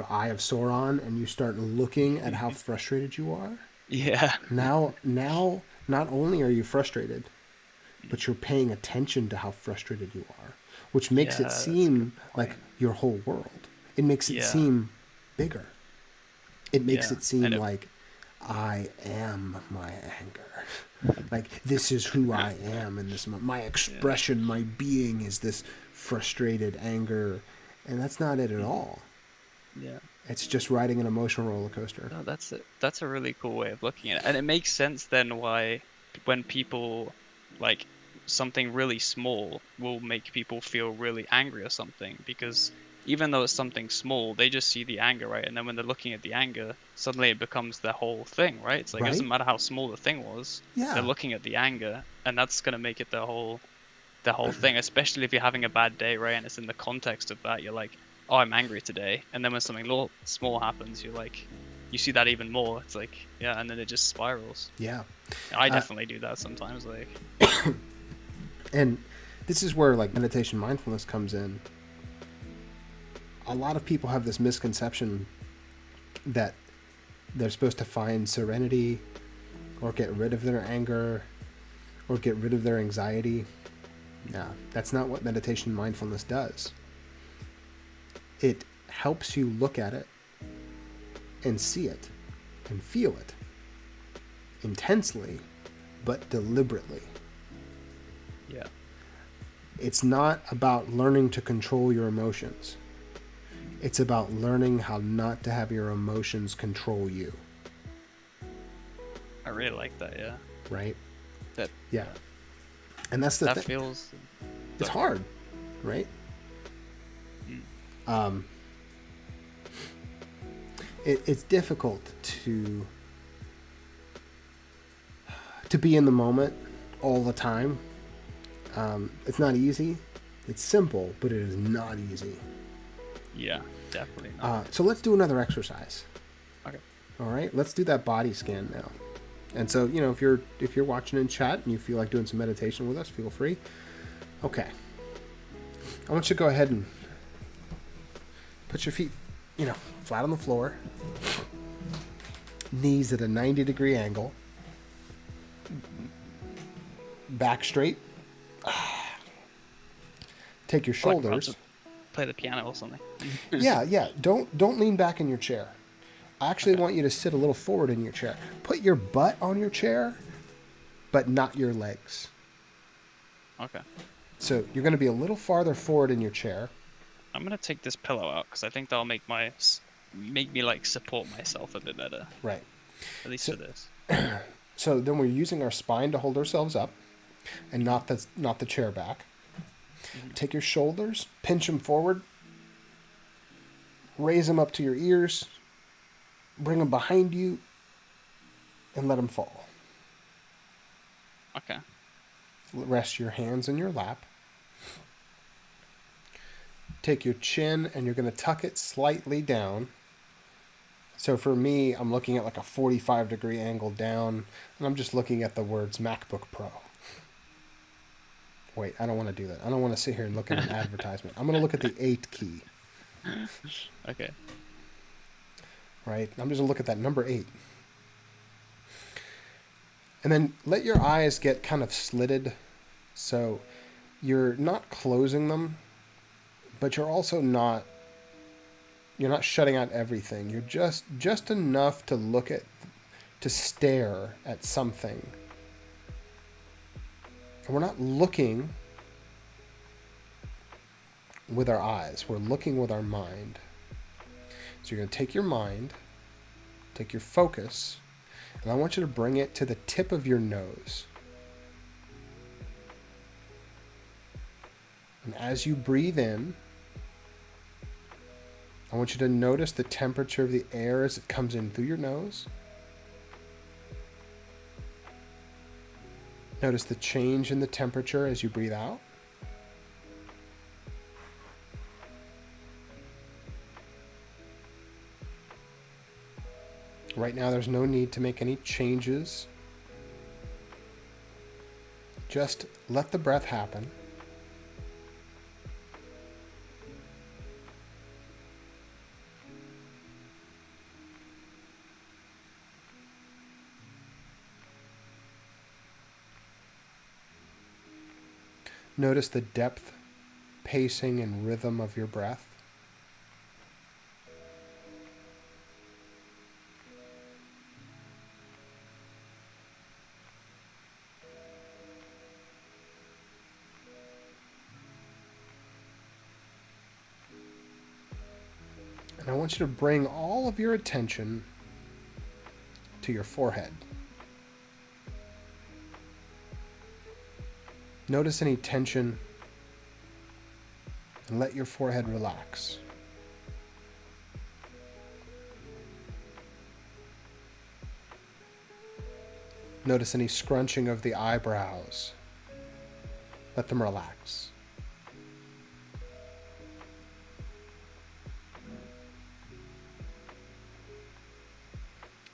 eye of Sauron and you start looking at how frustrated you are. Yeah. Now, not only are you frustrated, but you're paying attention to how frustrated you are, which makes it seem like your whole world. It makes it seem bigger. It makes it seem like I am my anger. Like this is who I am in this moment. My expression, my being is this frustrated anger, and that's not it at all. Yeah. It's just riding an emotional roller coaster. No, that's a really cool way of looking at it. And it makes sense then why when people like something really small will make people feel really angry or something, because even though it's something small, they just see the anger, right? And then when they're looking at the anger, suddenly it becomes their whole thing, right? It's like it doesn't matter how small the thing was. They're looking at the anger, and that's gonna make it their whole thing, especially if you're having a bad day, right? And it's in the context of that, you're like, oh, I'm angry today. And then when something little small happens, you're like, you see that even more. It's like, yeah, and then it just spirals. Yeah. I definitely do that sometimes. Like, and this is where like meditation mindfulness comes in. A lot of people have this misconception that they're supposed to find serenity or get rid of their anger or get rid of their anxiety. No, that's not what meditation mindfulness does. It helps you look at it and see it and feel it intensely, but deliberately. Yeah. It's not about learning to control your emotions. It's about learning how not to have your emotions control you. I really like that, yeah. Right? That, yeah. And that's the thing. That feels... It's hard, right? It's difficult to to be in the moment all the time. It's not easy. It's simple, but it is not easy. Yeah, definitely not. So let's do another exercise. Okay. All right, let's do that body scan now. And so, if you're watching in chat and you feel like doing some meditation with us, feel free. Okay. I want you to go ahead and put your feet, flat on the floor. Knees at a 90-degree angle. Back straight. Take your shoulders. Like play the piano or something. Yeah. Don't lean back in your chair. I actually want you to sit a little forward in your chair. Put your butt on your chair, but not your legs. Okay. So you're going to be a little farther forward in your chair. I'm gonna take this pillow out because I think that'll make me like support myself a bit better. Right. At least for this. So then we're using our spine to hold ourselves up, and not the chair back. Mm-hmm. Take your shoulders, pinch them forward, raise them up to your ears, bring them behind you, and let them fall. Okay. Rest your hands in your lap. Take your chin and you're going to tuck it slightly down. So for me, I'm looking at like a 45-degree angle down, and I'm just looking at the words MacBook Pro. Wait, I don't want to do that. I don't want to sit here and look at an advertisement. I'm going to look at the 8 key. Okay. Right? I'm just going to look at that number 8. And then let your eyes get kind of slitted. So you're not closing them, but you're also not shutting out everything. You're just enough to stare at something. And we're not looking with our eyes. We're looking with our mind. So you're going to take your mind, take your focus, and I want you to bring it to the tip of your nose. And as you breathe in, I want you to notice the temperature of the air as it comes in through your nose. Notice the change in the temperature as you breathe out. Right now, there's no need to make any changes. Just let the breath happen. Notice the depth, pacing, and rhythm of your breath. And I want you to bring all of your attention to your forehead. Notice any tension and let your forehead relax. Notice any scrunching of the eyebrows. Let them relax.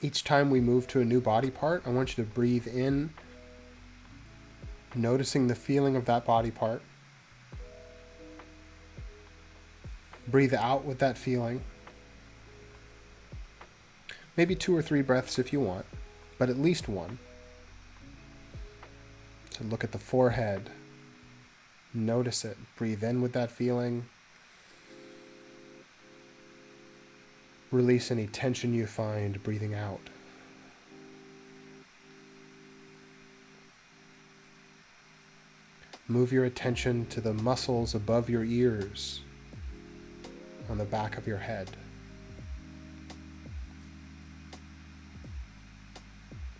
Each time we move to a new body part, I want you to breathe in, noticing the feeling of that body part. Breathe out with that feeling. Maybe 2 or 3 breaths if you want, but at least 1. So look at the forehead. Notice it. Breathe in with that feeling. Release any tension you find breathing out. Move your attention to the muscles above your ears, on the back of your head.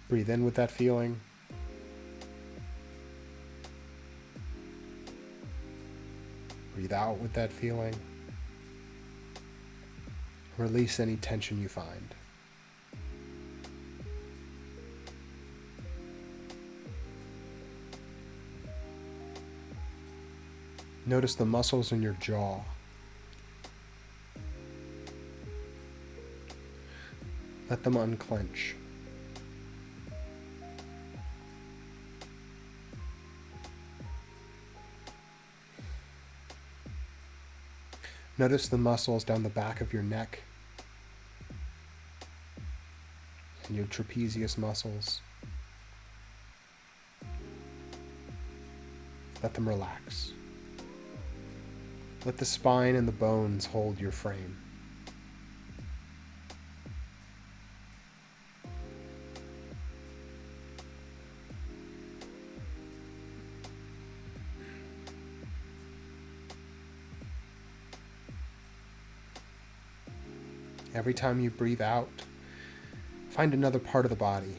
Breathe in with that feeling. Breathe out with that feeling. Release any tension you find. Notice the muscles in your jaw. Let them unclench. Notice the muscles down the back of your neck and your trapezius muscles. Let them relax. Let the spine and the bones hold your frame. Every time you breathe out, find another part of the body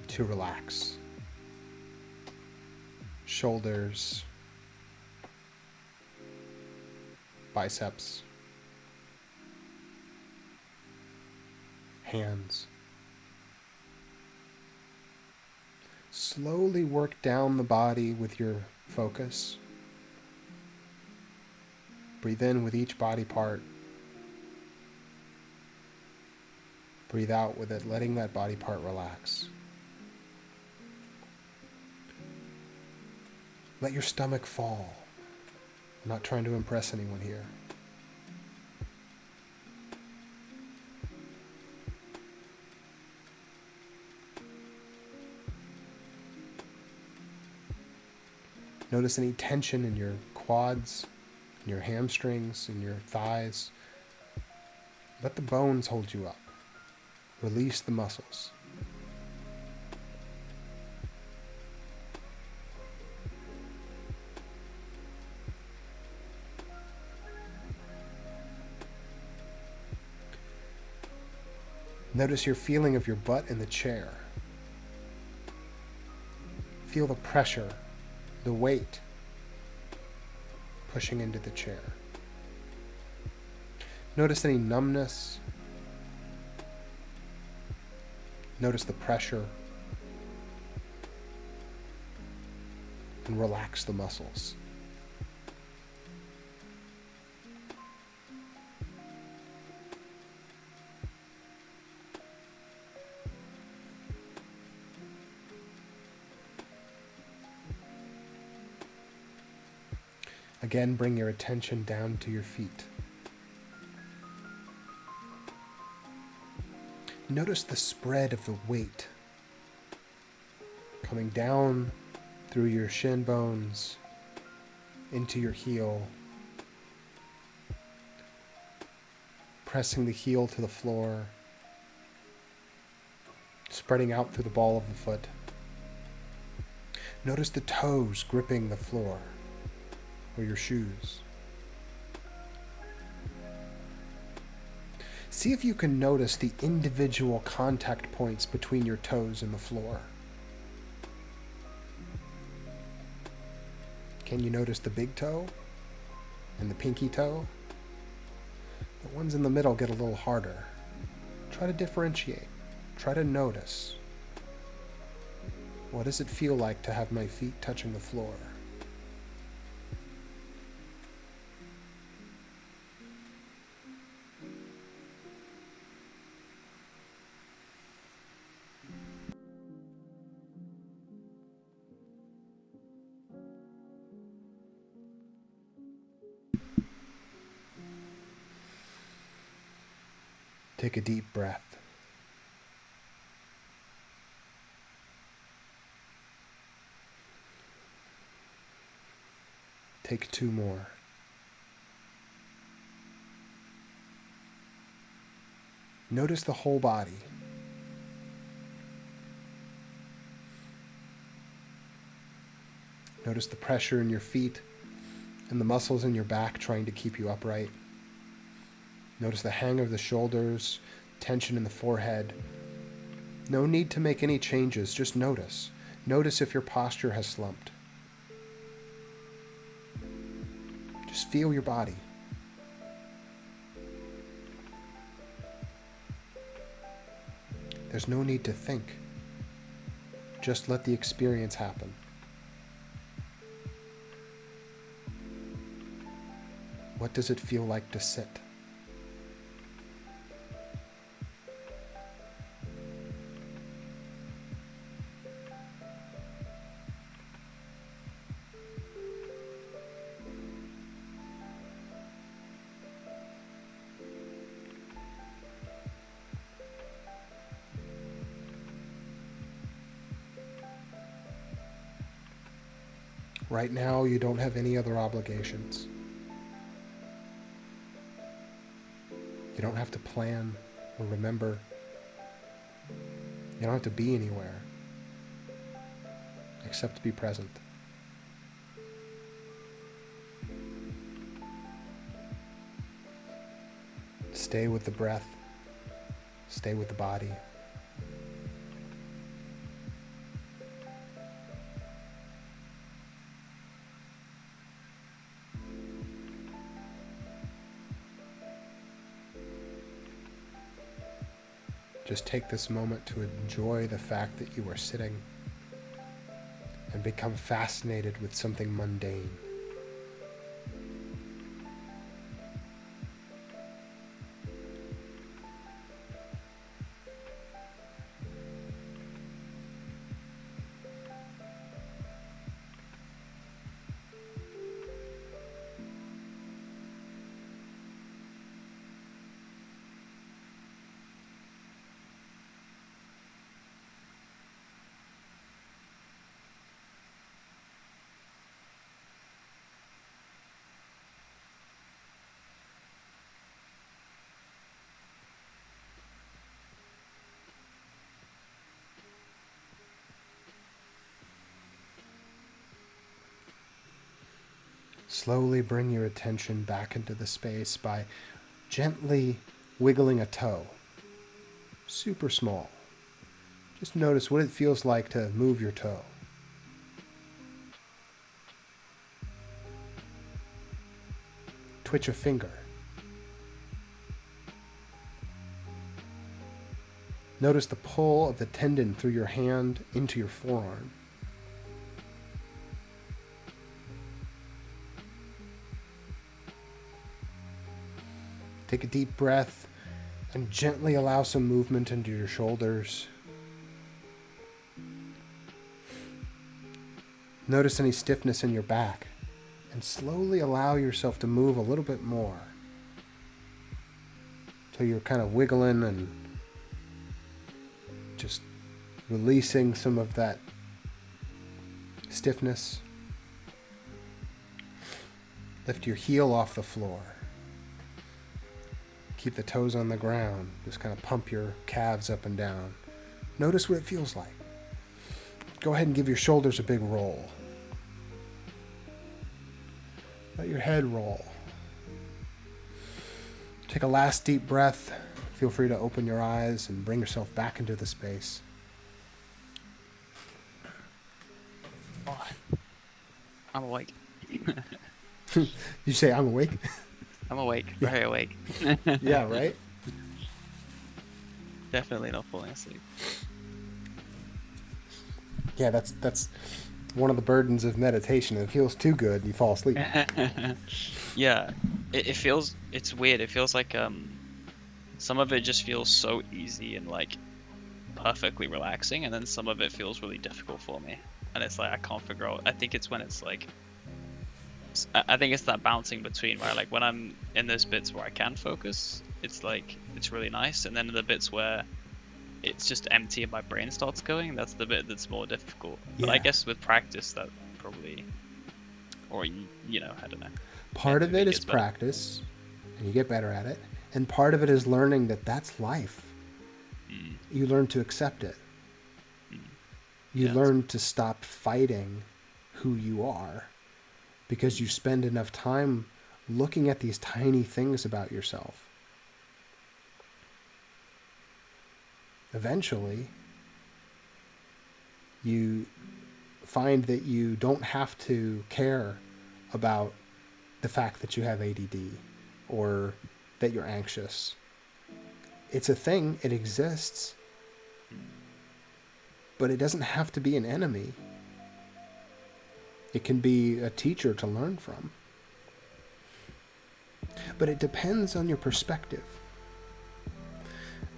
to relax. Shoulders, biceps, hands. Slowly work down the body with your focus. Breathe in with each body part. Breathe out with it, letting that body part relax. Let your stomach fall. I'm not trying to impress anyone here. Notice any tension in your quads, in your hamstrings, in your thighs. Let the bones hold you up. Release the muscles. Notice your feeling of your butt in the chair. Feel the pressure, the weight pushing into the chair. Notice any numbness. Notice the pressure. And relax the muscles. Again, bring your attention down to your feet. Notice the spread of the weight coming down through your shin bones into your heel, pressing the heel to the floor, spreading out through the ball of the foot. Notice the toes gripping the floor or your shoes. See if you can notice the individual contact points between your toes and the floor. Can you notice the big toe and the pinky toe? The ones in the middle get a little harder. Try to differentiate. Try to notice. What does it feel like to have my feet touching the floor? Take a deep breath. Take 2 more. Notice the whole body. Notice the pressure in your feet and the muscles in your back trying to keep you upright. Notice the hang of the shoulders, tension in the forehead. No need to make any changes, just notice. Notice if your posture has slumped. Just feel your body. There's no need to think. Just let the experience happen. What does it feel like to sit? Right now, you don't have any other obligations. You don't have to plan or remember. You don't have to be anywhere except to be present. Stay with the breath. Stay with the body. Just take this moment to enjoy the fact that you are sitting and become fascinated with something mundane. Slowly bring your attention back into the space by gently wiggling a toe. Super small. Just notice what it feels like to move your toe. Twitch a finger. Notice the pull of the tendon through your hand into your forearm. Take a deep breath and gently allow some movement into your shoulders. Notice any stiffness in your back and slowly allow yourself to move a little bit more until you're kind of wiggling and just releasing some of that stiffness. Lift your heel off the floor. Keep the toes on the ground. Just kind of pump your calves up and down. Notice what it feels like. Go ahead and give your shoulders a big roll. Let your head roll. Take a last deep breath. Feel free to open your eyes and bring yourself back into the space. Oh, I'm awake. You say, I'm awake? I'm awake. Very awake. Yeah, right? Definitely not falling asleep. Yeah, that's one of the burdens of meditation. If it feels too good, you fall asleep. Yeah, it feels, it's weird. It feels like some of it just feels so easy and like perfectly relaxing, and then some of it feels really difficult for me. And it's like I can't figure out. I think it's when it's like I think it's that bouncing between, right? Like when I'm in those bits where I can focus, it's like it's really nice, and then the bits where it's just empty and my brain starts going, that's the bit that's more difficult. But I Yeah. guess with practice that probably, or you know, I don't know. Part of Maybe it it is gets better. practice, and you get better at it. And part of it is learning that that's life. Mm, You learn to accept it. mm. You Yeah. learn to stop fighting who you are because you spend enough time looking at these tiny things about yourself. Eventually, you find that you don't have to care about the fact that you have ADD or that you're anxious. It's a thing, it exists, but it doesn't have to be an enemy. It can be a teacher to learn from. But it depends on your perspective,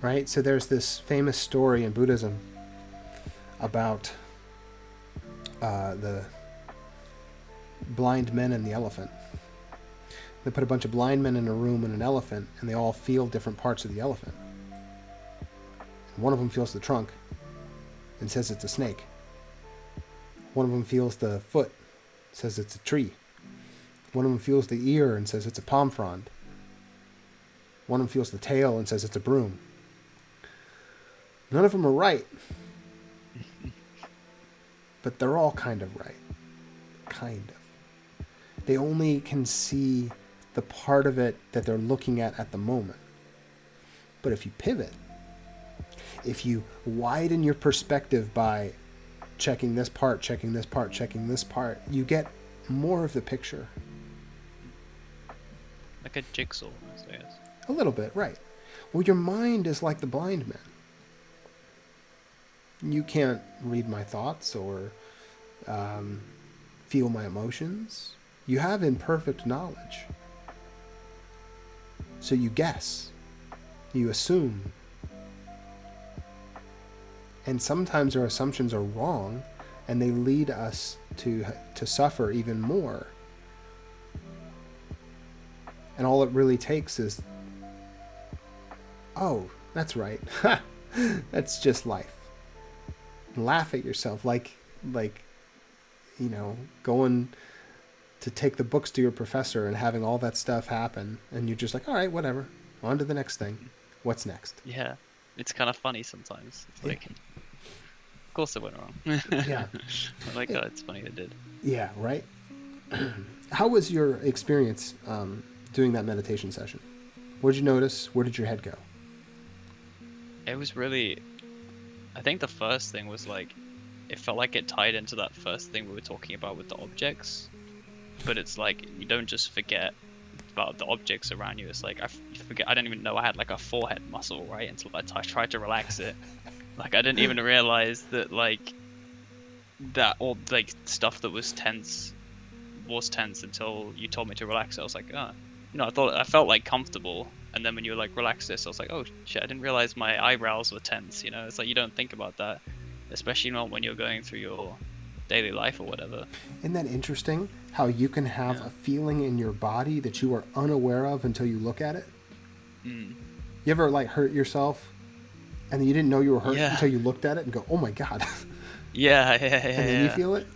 right? So there's this famous story in Buddhism about the blind men and the elephant. They put a bunch of blind men in a room and an elephant, and they all feel different parts of the elephant. One of them feels the trunk and says it's a snake. One of them feels the foot, says it's a tree. One of them feels the ear and says it's a palm frond. One of them feels the tail and says it's a broom. None of them are right. But they're all kind of right. Kind of. They only can see the part of it that they're looking at the moment. But if you pivot, if you widen your perspective by checking this part, checking this part, checking this part, you get more of the picture. Like a jigsaw, I guess. A little bit, right. Well, your mind is like the blind man. You can't read my thoughts or feel my emotions. You have imperfect knowledge. So you guess. You assume. And sometimes our assumptions are wrong, and they lead us to suffer even more. And all it really takes is, oh, that's right. That's just life. Laugh at yourself like going to take the books to your professor and having all that stuff happen, and you're just like, all right, whatever, on to the next thing. What's next? Yeah, it's kind of funny sometimes. It's like, of course it went wrong. Yeah. Like, oh, it's funny it did. Yeah, right. How was your experience doing that meditation session? What did you notice? Where did your head go? It was really, I think the first thing was like, it felt like it tied into that first thing we were talking about with the objects. But it's like, you don't just forget about the objects around you. It's like, I didn't even know I had like a forehead muscle, right? Until I tried to relax it. Like, I didn't even realize that like, that all like stuff that was tense until you told me to relax it. I was like, oh, I felt like comfortable. And then when you were like, relax this, I was like, oh shit, I didn't realize my eyebrows were tense. It's like, you don't think about that, especially not when you're going through your daily life or whatever. Isn't that interesting? How you can have a feeling in your body that you are unaware of until you look at it? Mm. You ever like hurt yourself and you didn't know you were hurt until you looked at it and go, oh my God. Yeah. And then you feel it?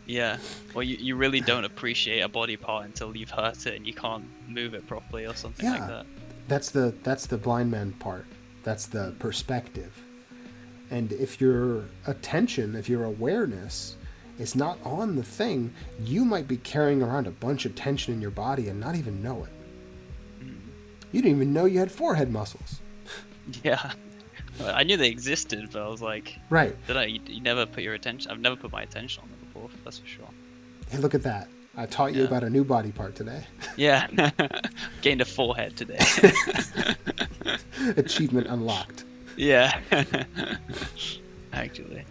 Yeah. Well, you really don't appreciate a body part until you've hurt it and you can't move it properly or something like that. That's the blind man part. That's the perspective. And if your attention, if your awareness is not on the thing, you might be carrying around a bunch of tension in your body and not even know it. Mm. You didn't even know you had forehead muscles. Yeah. I knew they existed, but I was like, right. You never put your attention. I've never put my attention on them before, that's for sure. Hey, look at that. I taught you about a new body part today. Yeah. Gained a forehead today. Achievement unlocked. Yeah. Actually.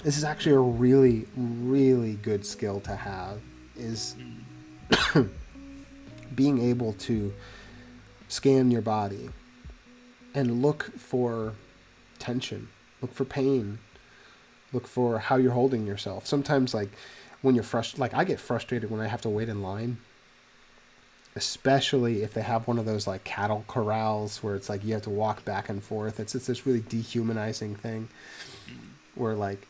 This is actually a really, really good skill to have, is being able to scan your body and look for tension, look for pain, look for how you're holding yourself. Sometimes, like, when you're frustrated, like I get frustrated when I have to wait in line, especially if they have one of those like cattle corrals where it's like you have to walk back and forth. It's this really dehumanizing thing where like,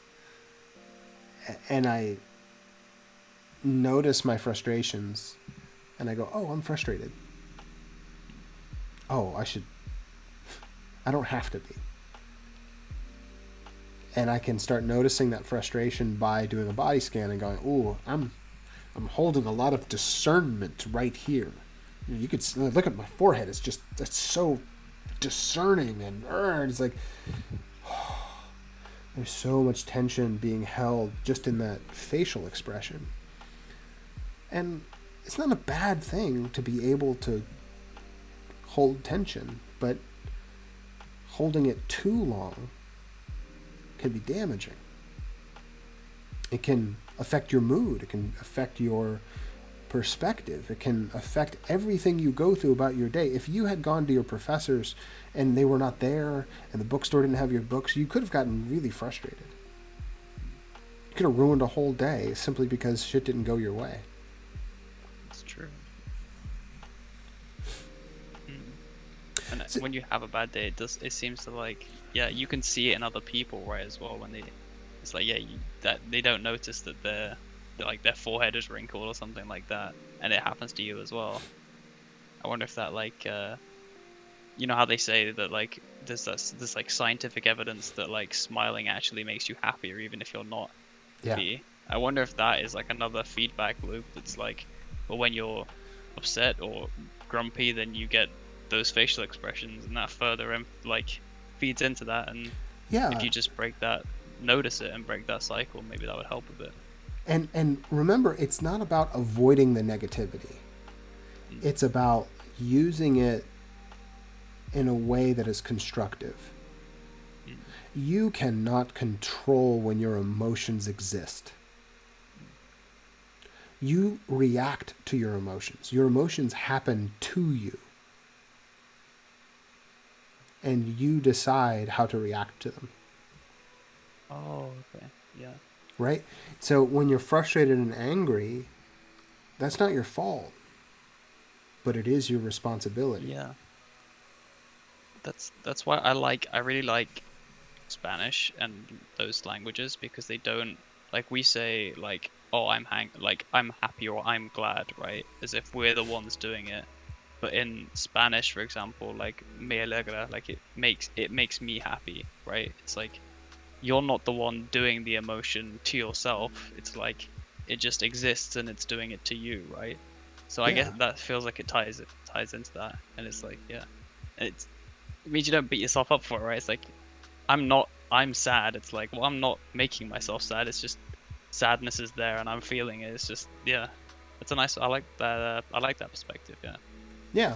and I notice my frustrations and I go, oh, I'm frustrated. Oh, I don't have to be. And I can start noticing that frustration by doing a body scan and going, ooh, I'm holding a lot of discernment right here. You could look at my forehead. That's so discerning, and it's like there's so much tension being held just in that facial expression. And it's not a bad thing to be able to hold tension, but holding it too long can be damaging. It can affect your mood. It can affect your perspective. It can affect everything you go through about your day. If you had gone to your professors and they were not there and the bookstore didn't have your books, you could have gotten really frustrated. You could have ruined a whole day simply because shit didn't go your way. It's true. And So, when you have a bad day, it seems to like, yeah, you can see it in other people, right, as well, when it's like, yeah, that they don't notice that like their forehead is wrinkled or something like that, and it happens to you as well. I wonder if that like, you know how they say that like there's like scientific evidence that like smiling actually makes you happier even if you're not yeah. happy. I wonder if that is like another feedback loop that's like, well, when you're upset or grumpy, then you get those facial expressions, and that further like feeds into that. And if Yeah. you just notice it and break that cycle, maybe that would help a bit. And remember, it's not about avoiding the negativity. Mm, It's about using it in a way that is constructive. mm, You cannot control when your emotions exist. You react to your emotions. Your emotions happen to you. And you decide how to react to them. oh, okay, yeah, Right? So when you're frustrated and angry, that's not your fault, but it is your responsibility. yeah. That's why I really like Spanish and those languages, because they don't, like, we say like, oh, I'm happy or I'm glad, right? As if we're the ones doing it. But in Spanish, for example, like me alegra, like it makes me happy, right? It's like you're not the one doing the emotion to yourself. It's like it just exists and it's doing it to you, right? So I guess Yeah. that feels like it ties into that, and it's like, yeah, it means you don't beat yourself up for it, right? It's like I'm sad. It's like, well, I'm not making myself sad. It's just sadness is there and I'm feeling it. It's just, yeah. It's a nice, I like that perspective, yeah. Yeah.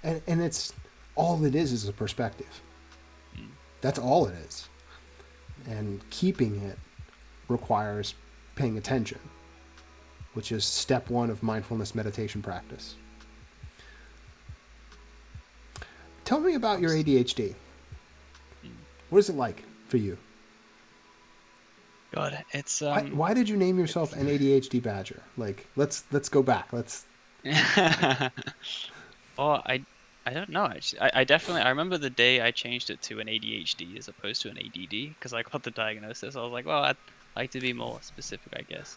And it's all it is a perspective. Mm. That's all it is. And keeping it requires paying attention, which is step one of mindfulness meditation practice. Tell me about your Nice. ADHD. Mm. What is it like for you? God, it's Why did you name yourself an ADHD badger? Like, let's go back. Let's. oh, I don't know actually. I definitely I remember the day I changed it to an ADHD as opposed to an ADD, because I got the diagnosis. I was like, well, I'd like to be more specific, I guess.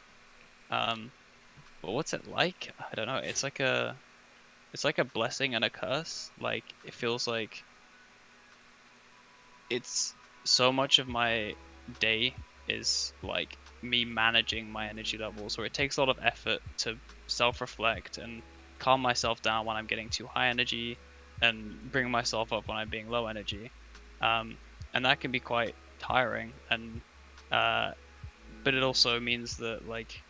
Um, but what's it like? I don't know. It's like a blessing and a curse. Like, it feels like it's so much of my day is like me managing my energy levels, or it takes a lot of effort to self-reflect and calm myself down when I'm getting too high energy and bring myself up when I'm being low energy. Um, and that can be quite tiring, and uh, but it also means that like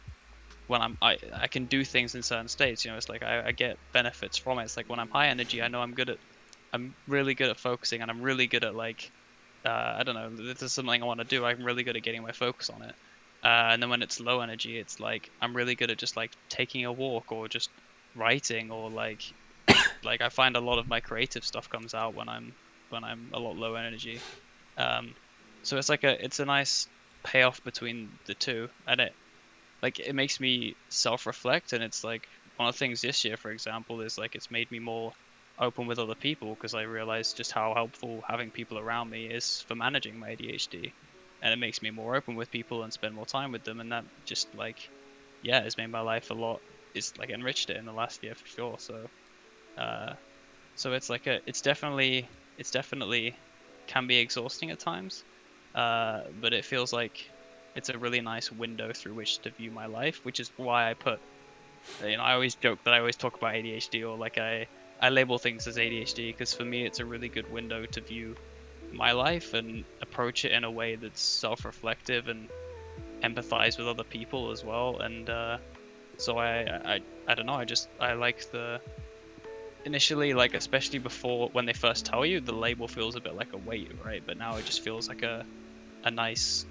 when I can do things in certain states, it's like I get benefits from it. It's like when I'm high energy, I know I'm really good at focusing, and I'm really good at like I don't know, this is something I want to do. I'm really good at getting my focus on it. And then when it's low energy, it's like I'm really good at just like taking a walk or just writing, or like I find a lot of my creative stuff comes out when I'm a lot low energy. Um, so it's a nice payoff between the two, and it makes me self-reflect. And it's like one of the things this year, for example, is like it's made me more open with other people, because I realized just how helpful having people around me is for managing my ADHD. And it makes me more open with people and spend more time with them, and that just like, yeah, has made my life a lot. It's like enriched it in the last year for sure. Uh so it's like it's definitely can be exhausting at times, but it feels like it's a really nice window through which to view my life, which is why I always joke that I always talk about ADHD, or like I label things as ADHD, because for me it's a really good window to view my life and approach it in a way that's self-reflective and empathize with other people as well. And so I don't know, I like the initially, like, especially before, when they first tell you, the label feels a bit like a weight, right? But now it just feels like a nice,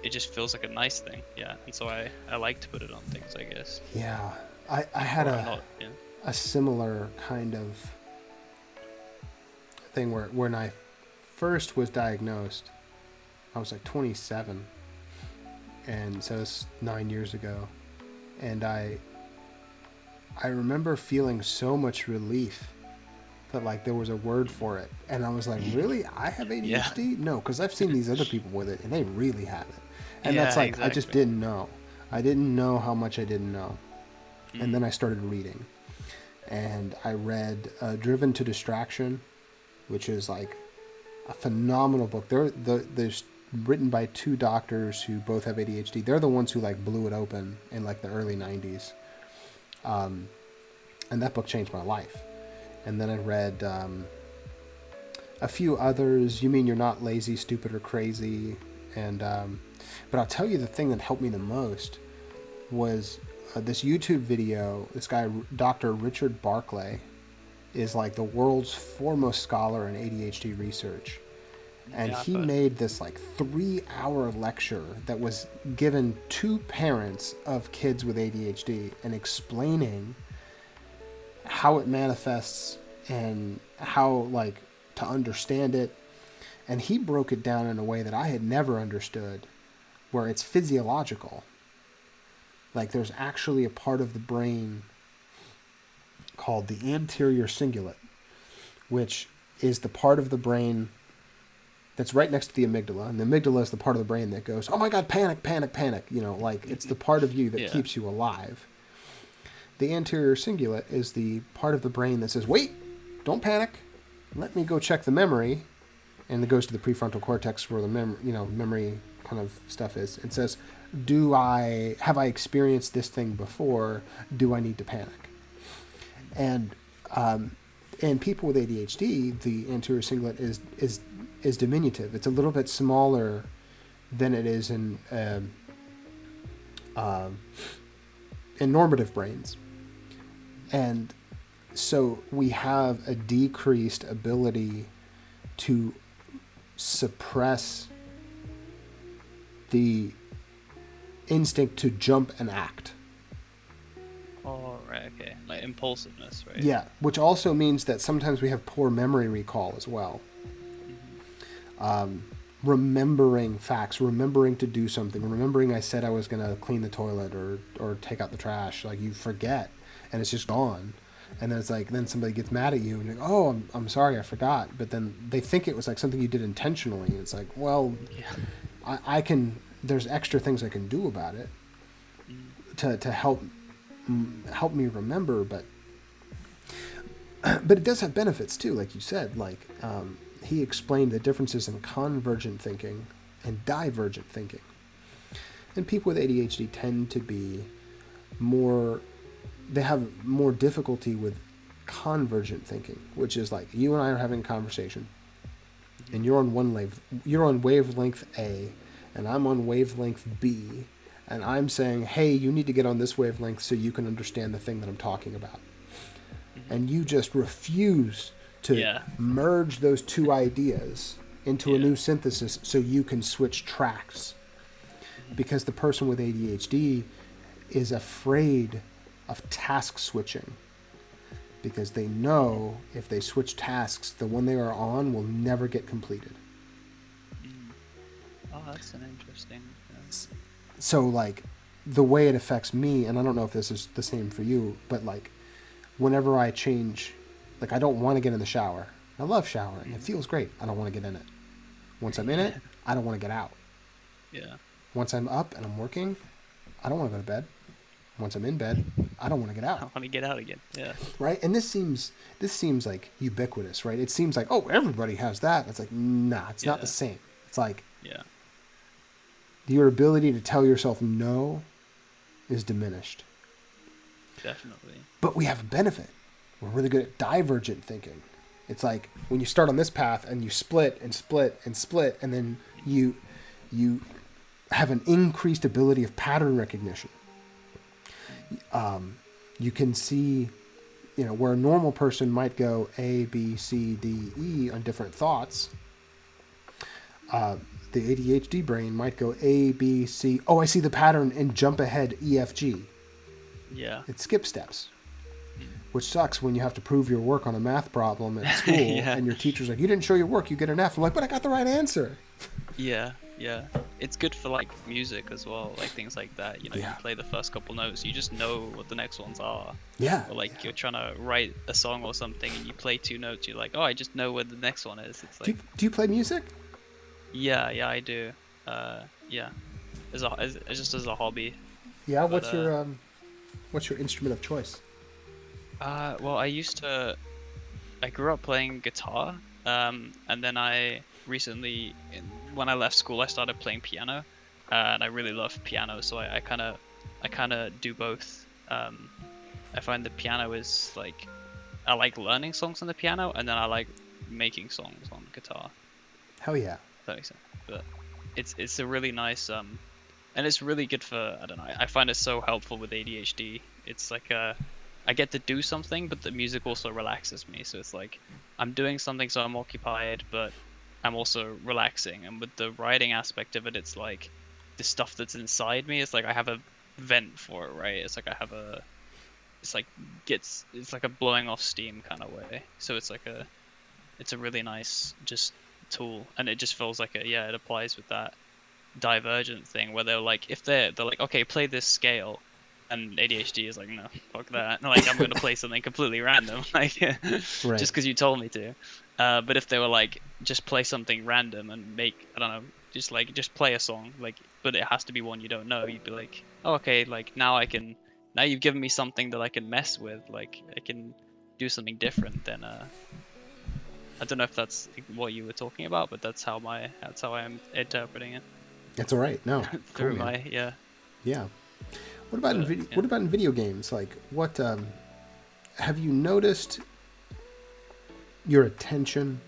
it just feels like a nice thing, yeah. And so I like to put it on things, I guess. Yeah. I had or not. Yeah. a similar kind of thing where when I first was diagnosed, I was like 27, and so it's 9 years ago, and I remember feeling so much relief that like there was a word for it, and I was like, really, I have Yeah. ADHD? No, because I've seen these other people with it, and they really have it, and that's Yeah. like I just Exactly. didn't know. I didn't know how much I didn't know, and then Mm. I started reading, and I read Driven to Distraction, which is like a phenomenal book. There's written by two doctors who both have ADHD. They're the ones who like blew it open in like the early '90s, and that book changed my life. And then I read a few others. You Mean You're Not Lazy, Stupid, or Crazy? And but I'll tell you the thing that helped me the most was this YouTube video. This guy, Dr. Richard Barclay, is like the world's foremost scholar in ADHD research. And Yeah, I've he heard. made this like 3 hour lecture that was given to parents of kids with ADHD and explaining how it manifests and how like to understand it. And he broke it down in a way that I had never understood, where it's physiological. Like there's actually a part of the brain called the anterior cingulate, which is the part of the brain that's right next to the amygdala. And the amygdala is the part of the brain that goes, oh my God, panic, panic, panic. You know, like it's the part of you that Yeah. keeps you alive. The anterior cingulate is the part of the brain that says, wait, don't panic. Let me go check the memory. And it goes to the prefrontal cortex where the memory kind of stuff is. It says, have I experienced this thing before? Do I need to panic? And in people with ADHD, the anterior cingulate is diminutive. It's a little bit smaller than it is in normative brains. And so we have a decreased ability to suppress the instinct to jump and act. Oh, right. Okay. Like impulsiveness, right? Yeah, which also means that sometimes we have poor memory recall as well. Remembering facts, remembering to do something, remembering I said I was going to clean the toilet or take out the trash. Like you forget, and it's just gone. And then it's like, then somebody gets mad at you and you're like, oh, I'm sorry, I forgot. But then they think it was like something you did intentionally. It's like, well, Yeah. I can, there's extra things I can do about it Mm. to help me remember. But it does have benefits too, like you said. Like he explained the differences in convergent thinking and divergent thinking. And people with ADHD tend to be more, they have more difficulty with convergent thinking, which is like you and I are having a conversation, and you're on wavelength A, and I'm on wavelength B, and I'm saying, hey, you need to get on this wavelength so you can understand the thing that I'm talking about. And you just refuse to Yeah. merge those two ideas into a Yeah. new synthesis so you can switch tracks. Because the person with ADHD is afraid of task switching, because they know if they switch tasks, the one they are on will never get completed. Oh, that's an interesting. So like the way it affects me, and I don't know if this is the same for you, but like whenever I change, like I don't want to get in the shower. I love showering. It feels great. I don't want to get in it. Once I'm in it, I don't want to get out. Yeah. Once I'm up and I'm working, I don't want to go to bed. Once I'm in bed, I don't want to get I out. want to get out again. Yeah. Right? And this seems like ubiquitous, right? It seems like, oh, everybody has that. It's like, nah, it's not the Yeah. same. It's like Yeah. your ability to tell yourself no is diminished. Definitely. But we have a benefit. We're really good at divergent thinking. It's like when you start on this path and you split and split and split, and then you have an increased ability of pattern recognition. You can see, where a normal person might go A, B, C, D, E on different thoughts. The ADHD brain might go A, B, C. Oh, I see the pattern and jump ahead E, F, G. Yeah. It skips steps, which sucks when you have to prove your work on a math problem at school Yeah. and your teacher's like, you didn't show your work, you get an F. I'm like, but I got the right answer. Yeah. Yeah. It's good for like music as well, like things like that. You know, you Yeah. play the first couple notes, you just know what the next ones are. Yeah. Or like you're trying to write a song or something and you play two notes, you're like, oh, I just know where the next one is. It's Do like, you play music? yeah, yeah, I do. Yeah, just as a hobby. Yeah. But What's your instrument of choice? well, I grew up playing guitar, and then I recently, when I left school, I started playing piano, and I really love piano, so I kind of do both. I find the piano is like, I like learning songs on the piano, and then I like making songs on guitar. Hell yeah. If that makes sense. But it's a really nice and it's really good for, I don't know. I find it so helpful with ADHD. It's like I get to do something, but the music also relaxes me. So it's like I'm doing something, so I'm occupied, but I'm also relaxing. And with the writing aspect of it, it's like the stuff that's inside me. It's like I have a vent for it, right? It's like I have a, it's like it's like a blowing off steam kind of way. So it's a really nice just tool, and it just feels like it applies with that Divergent thing where they're like, if they're like, okay, play this scale, and ADHD is like, no, fuck that. Like, I'm gonna play something completely random, like Right. just because you told me to. But if they were like, just play something random and make, I don't know, just play a song, like, but it has to be one you don't know, you'd be like, oh, okay, like now you've given me something that I can mess with, like I can do something different. Then I don't know if that's what you were talking about, but that's how I'm interpreting it It's all right. No. Cool, through man. my yeah. Yeah. What about in But video? yeah. What about in video games? Like, what have you noticed your attention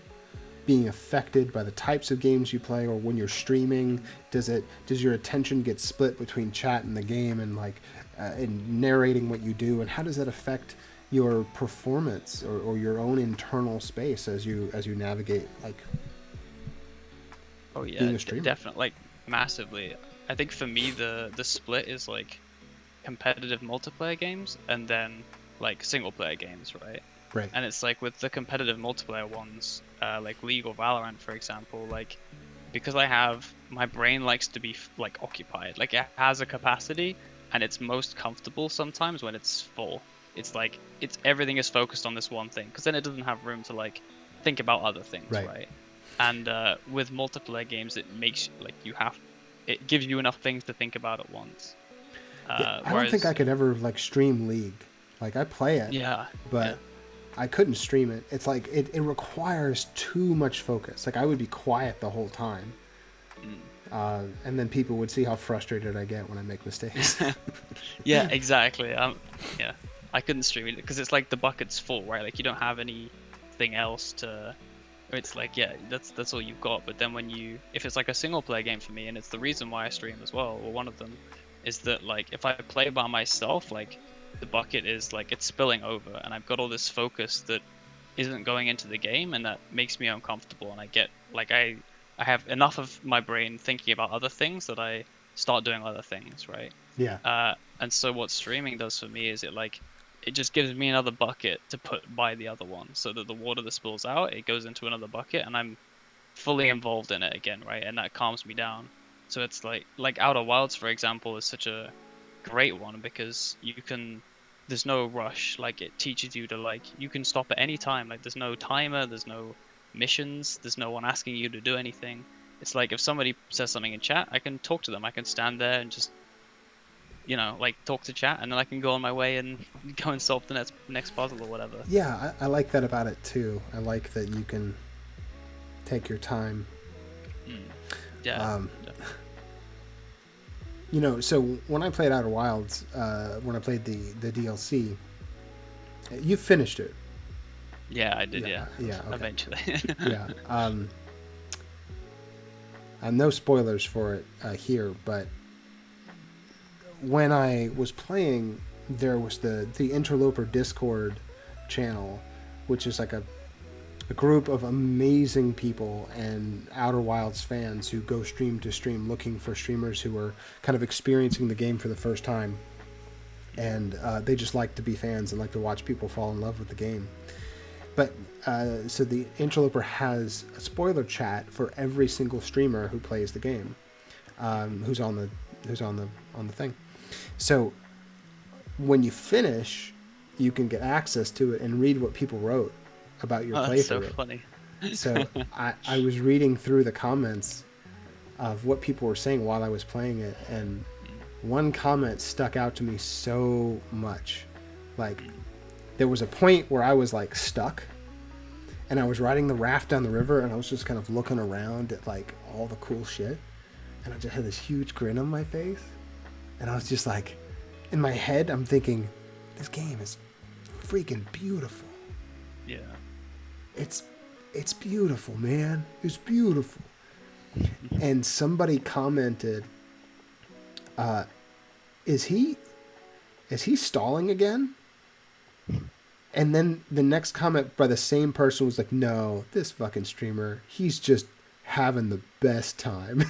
being affected by the types of games you play, or when you're streaming? Does your attention get split between chat and the game, and like and narrating what you do, and how does that affect your performance, or your own internal space as you navigate like Oh yeah, being a streamer? definitely, like massively. I think for me the split is like competitive multiplayer games and then like single player games, right? Right. And it's like with the competitive multiplayer ones, like League or Valorant, for example, like because I have my brain likes to be like occupied, like it has a capacity, and it's most comfortable sometimes when it's full. It's like it's everything is focused on this one thing because then it doesn't have room to like think about other things, Right. right? And with multiplayer games, it makes like it gives you enough things to think about at once. Yeah. I don't think I Whereas, could ever like stream League. Like, I play it, yeah, yeah, but I couldn't stream it. It's like it requires too much focus. Like, I would be quiet the whole time, mm. and then people would see how frustrated I get when I make mistakes. Yeah, exactly. Yeah, I couldn't stream it because it's like the bucket's full, right? Like you don't have anything else to. It's like, yeah, that's all you've got. But then if it's like a single player game for me, and it's the reason why I stream as well, or one of them, is that like if I play by myself, like the bucket is like it's spilling over, and I've got all this focus that isn't going into the game, and that makes me uncomfortable, and I get like I have enough of my brain thinking about other things that I start doing other things, right? Yeah. And so what streaming does for me is it just gives me another bucket to put by the other one, so that the water that spills out, it goes into another bucket, and I'm fully involved in it again, right? And that calms me down. So it's like Outer Wilds, for example, is such a great one because there's no rush. Like it teaches you to like you can stop at any time. Like there's no timer, there's no missions, there's no one asking you to do anything. It's like if somebody says something in chat, I can talk to them. I can stand there and just like talk to chat, and then I can go on my way and go and solve the next puzzle or whatever. Yeah, I like that about it too. I like that you can take your time. Mm. Yeah. Um, Definitely. so when I played Outer Wilds, when I played the DLC, you finished it. Yeah, I did. Yeah. Yeah. Okay. Eventually. Yeah. And no spoilers for it here, but when I was playing, there was the Interloper Discord channel, which is like a group of amazing people and Outer Wilds fans who go stream to stream looking for streamers who are kind of experiencing the game for the first time. and they just like to be fans and like to watch people fall in love with the game. But so the Interloper has a spoiler chat for every single streamer who plays the game, who's on the thing. So when you finish, you can get access to it and read what people wrote about your Oh, that's so playthrough. funny. So I was reading through the comments of what people were saying while I was playing it, and one comment stuck out to me so much. Like, there was a point where I was like stuck, and I was riding the raft down the river, and I was just kind of looking around at like all the cool shit, and I just had this huge grin on my face, and I was just like, in my head, I'm thinking, this game is freaking beautiful. Yeah. It's beautiful, man. It's beautiful. And somebody commented, is he stalling again? And then the next comment by the same person was like, no, this fucking streamer, he's just having the best time.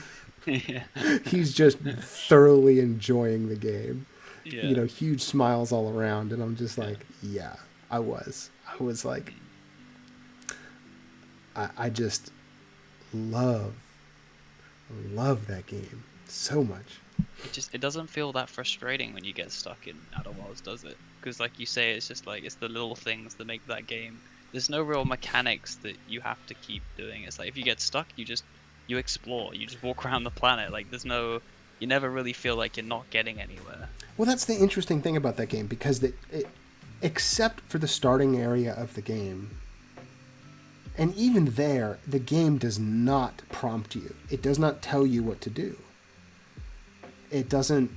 Yeah. He's just thoroughly enjoying the game. Yeah. You know, huge smiles all around. And I'm just like, yeah, I was like, I just love that game so much. It doesn't feel that frustrating when you get stuck in Outer Wilds, does it? Because like you say, it's just like, it's the little things that make that game. There's no real mechanics that you have to keep doing. It's like, if you get stuck, you explore, you just walk around the planet. Like, you never really feel like you're not getting anywhere. Well, that's the interesting thing about that game, because except for the starting area of the game, and even there, the game does not prompt you. It does not tell you what to do. It doesn't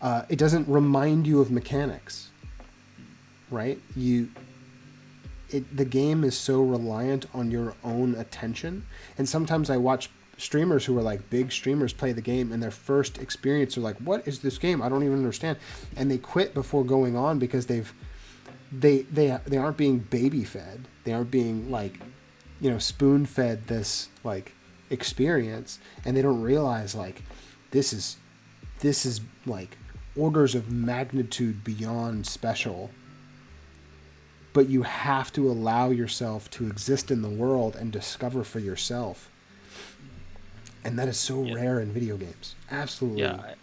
remind you of mechanics, right? The game is so reliant on your own attention. And sometimes I watch streamers who are like big streamers play the game, and their first experience are like, what is this game? I don't even understand. And they quit before going on because they aren't being baby fed. They aren't being like, spoon fed this like experience, and they don't realize like this is like orders of magnitude beyond special. But you have to allow yourself to exist in the world and discover for yourself. And that is so rare in video games. Absolutely. Yeah,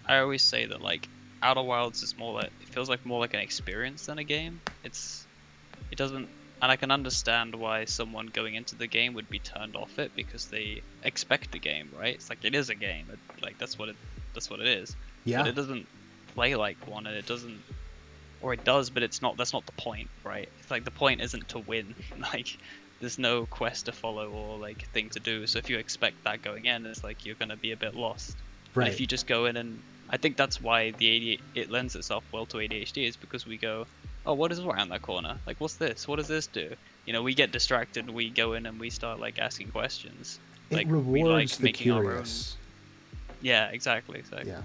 I always say that like Outer Wilds is it feels like more like an experience than a game. It doesn't, and I can understand why someone going into the game would be turned off it, because they expect a game, right? It's like, it is a game. Like that's what it is. Yeah. But it doesn't play like one, and it doesn't, or it does, but that's not the point, right? It's like, the point isn't to win. Like, there's no quest to follow or like thing to do. So if you expect that going in, it's like you're gonna be a bit lost. Right. And if you just go in, and I think that's why it lends itself well to ADHD, is because we go, oh, what is around that corner? Like, what's this? What does this do? We get distracted. We go in and we start like asking questions. It Like, rewards we like the making our own. curious. Yeah, exactly. Yeah.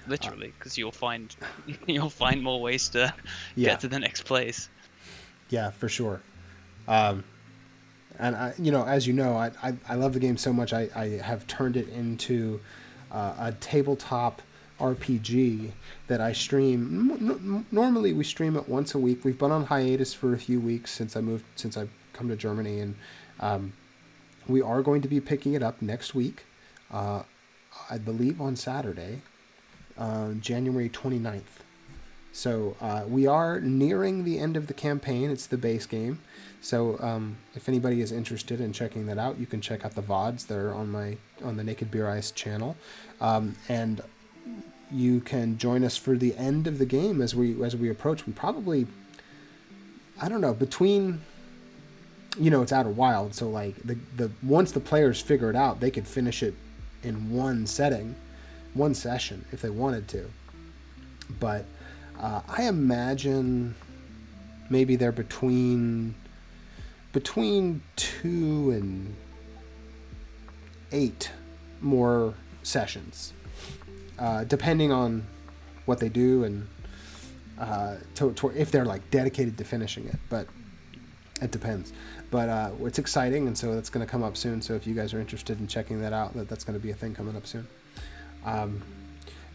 Literally, because you'll find more ways to Yeah. get to the next place. Yeah, for sure. And I, as you know, I love the game so much. I have turned it into a tabletop RPG that I stream. Normally we stream it once a week. We've been on hiatus for a few weeks since I've come to Germany, and we are going to be picking it up next week. I believe on Saturday, January 29th. So we are nearing the end of the campaign. It's the base game. So if anybody is interested in checking that out, you can check out the VODs. They're on the Naked Beer Ice channel, and you can join us for the end of the game as we approach. We probably, I don't know, between, it's Outer Wild, so like the once the players figure it out, they could finish it in one session if they wanted to. But I imagine maybe they're between 2 and 8 more sessions, depending on what they do and if they're like dedicated to finishing it. But it depends. But it's exciting, and so that's going to come up soon. So if you guys are interested in checking that out, that's going to be a thing coming up soon.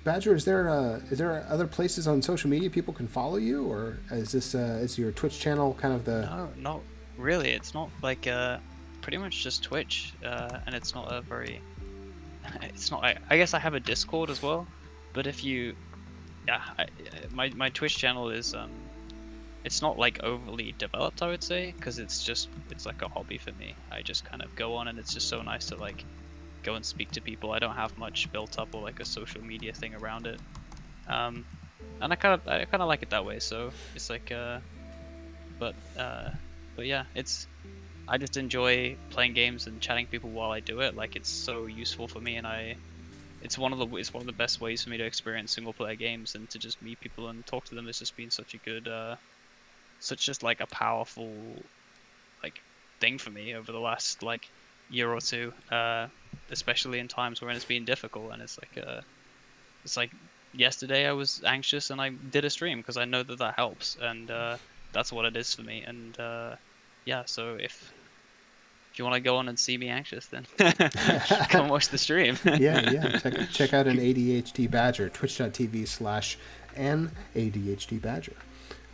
Badger, is there other places on social media people can follow you, or is your Twitch channel kind of the? No, not really. It's not like pretty much just Twitch, and it's not a very. It's not. I guess I have a Discord as well, but if you, yeah, my Twitch channel is it's not like overly developed, I would say, because it's like a hobby for me. I just kind of go on, and it's just so nice to like go and speak to people. I don't have much built up or like a social media thing around it. Um, and I kind of like it that way. So it's like but uh, but yeah, I just enjoy playing games and chatting to people while I do it. Like it's so useful for me, and it's one of the best ways for me to experience single player games and to just meet people and talk to them. It's just been such a good such just like a powerful like thing for me over the last like year or two, especially in times when it's been difficult. And it's like yesterday I was anxious and I did a stream because I know that that helps, and that's what it is for me. And yeah, so if you want to go on and see me anxious, then come watch the stream. Yeah. Check out an ADHD Badger, twitch.tv/anADHDbadger.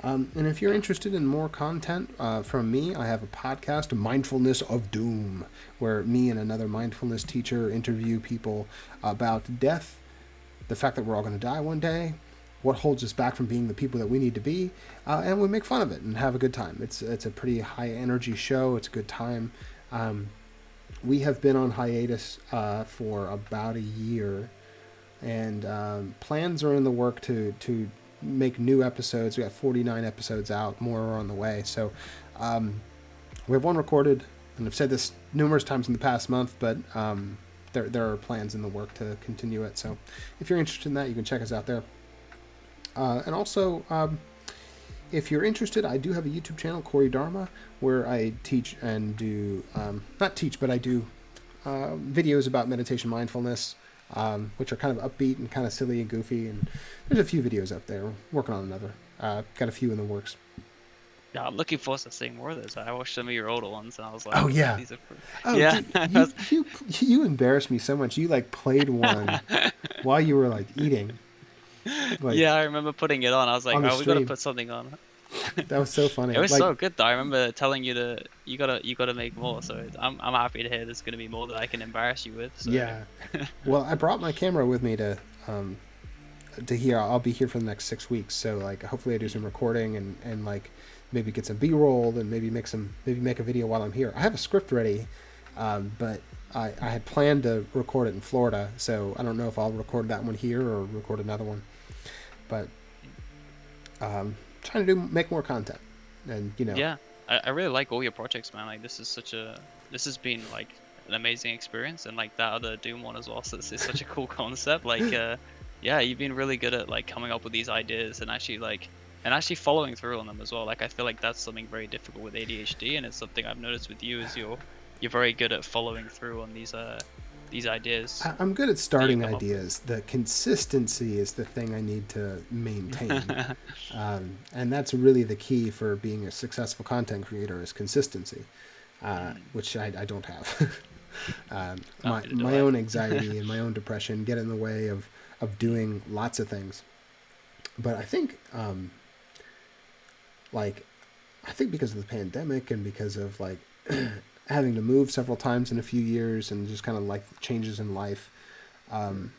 And if you're interested in more content from me, I have a podcast, Mindfulness of Doom, where me and another mindfulness teacher interview people about death, the fact that we're all going to die one day, what holds us back from being the people that we need to be, and we make fun of it and have a good time. It's a pretty high energy show. It's a good time. We have been on hiatus for about a year, and plans are in the work to make new episodes. We got 49 episodes out, more are on the way. So we have one recorded, and I've said this numerous times in the past month, but there are plans in the work to continue it. So if you're interested in that, you can check us out there. And also, if you're interested, I do have a YouTube channel, Corey Dharma, where I teach and do, not teach, but I do videos about meditation mindfulness, which are kind of upbeat and kind of silly and goofy. And there's a few videos up there. We're working on another. Got a few in the works. Yeah, I'm looking forward to seeing more of those. I watched some of your older ones, and I was like, Oh, yeah. these are Oh, yeah. dude, you embarrassed me so much. You like played one while you were like eating. Like, Yeah, I remember putting it on. I was like, on the oh, we gotta stream. put something on. That was so funny. It was Like, so good though. I remember telling you you gotta make more. So I'm happy to hear there's gonna be more that I can embarrass you with. So yeah. Well, I brought my camera with me to here. I'll be here for the next 6 weeks. So like, hopefully I do some recording and like maybe get some B-roll and maybe make a video while I'm here. I have a script ready, but I had planned to record it in Florida. So I don't know if I'll record that one here or record another one. But trying to make more content, and yeah, I really like all your projects, man. Like this has been like an amazing experience, and like that other Doom one as well. So it's such a cool concept. Like yeah, you've been really good at like coming up with these ideas and actually following through on them as well. Like I feel like that's something very difficult with ADHD, and it's something I've noticed with you is you're very good at following through on these ideas. I'm good at starting ideas. The consistency is the thing I need to maintain, and that's really the key for being a successful content creator is consistency, which I don't have. My own anxiety and my own depression get in the way of doing lots of things. But I think because of the pandemic and because of like having to move several times in a few years and just kind of like changes in life, I'm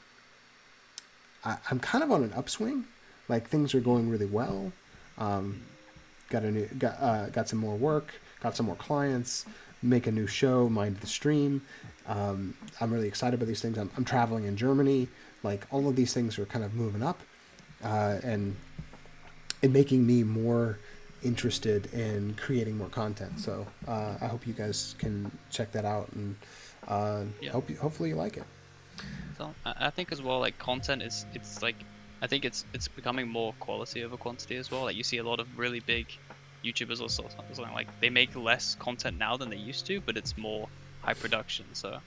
kind of on an upswing. Like things are going really well. Got some more work, got some more clients, make a new show, Mind the Stream. I'm really excited about these things. I'm traveling in Germany. Like all of these things are kind of moving up, and making me more interested in creating more content. So I hope you guys can check that out, and hopefully you like it. So I think as well, like content it's like I think it's becoming more quality over quantity as well. Like you see a lot of really big YouTubers or something like they make less content now than they used to, but it's more high production. So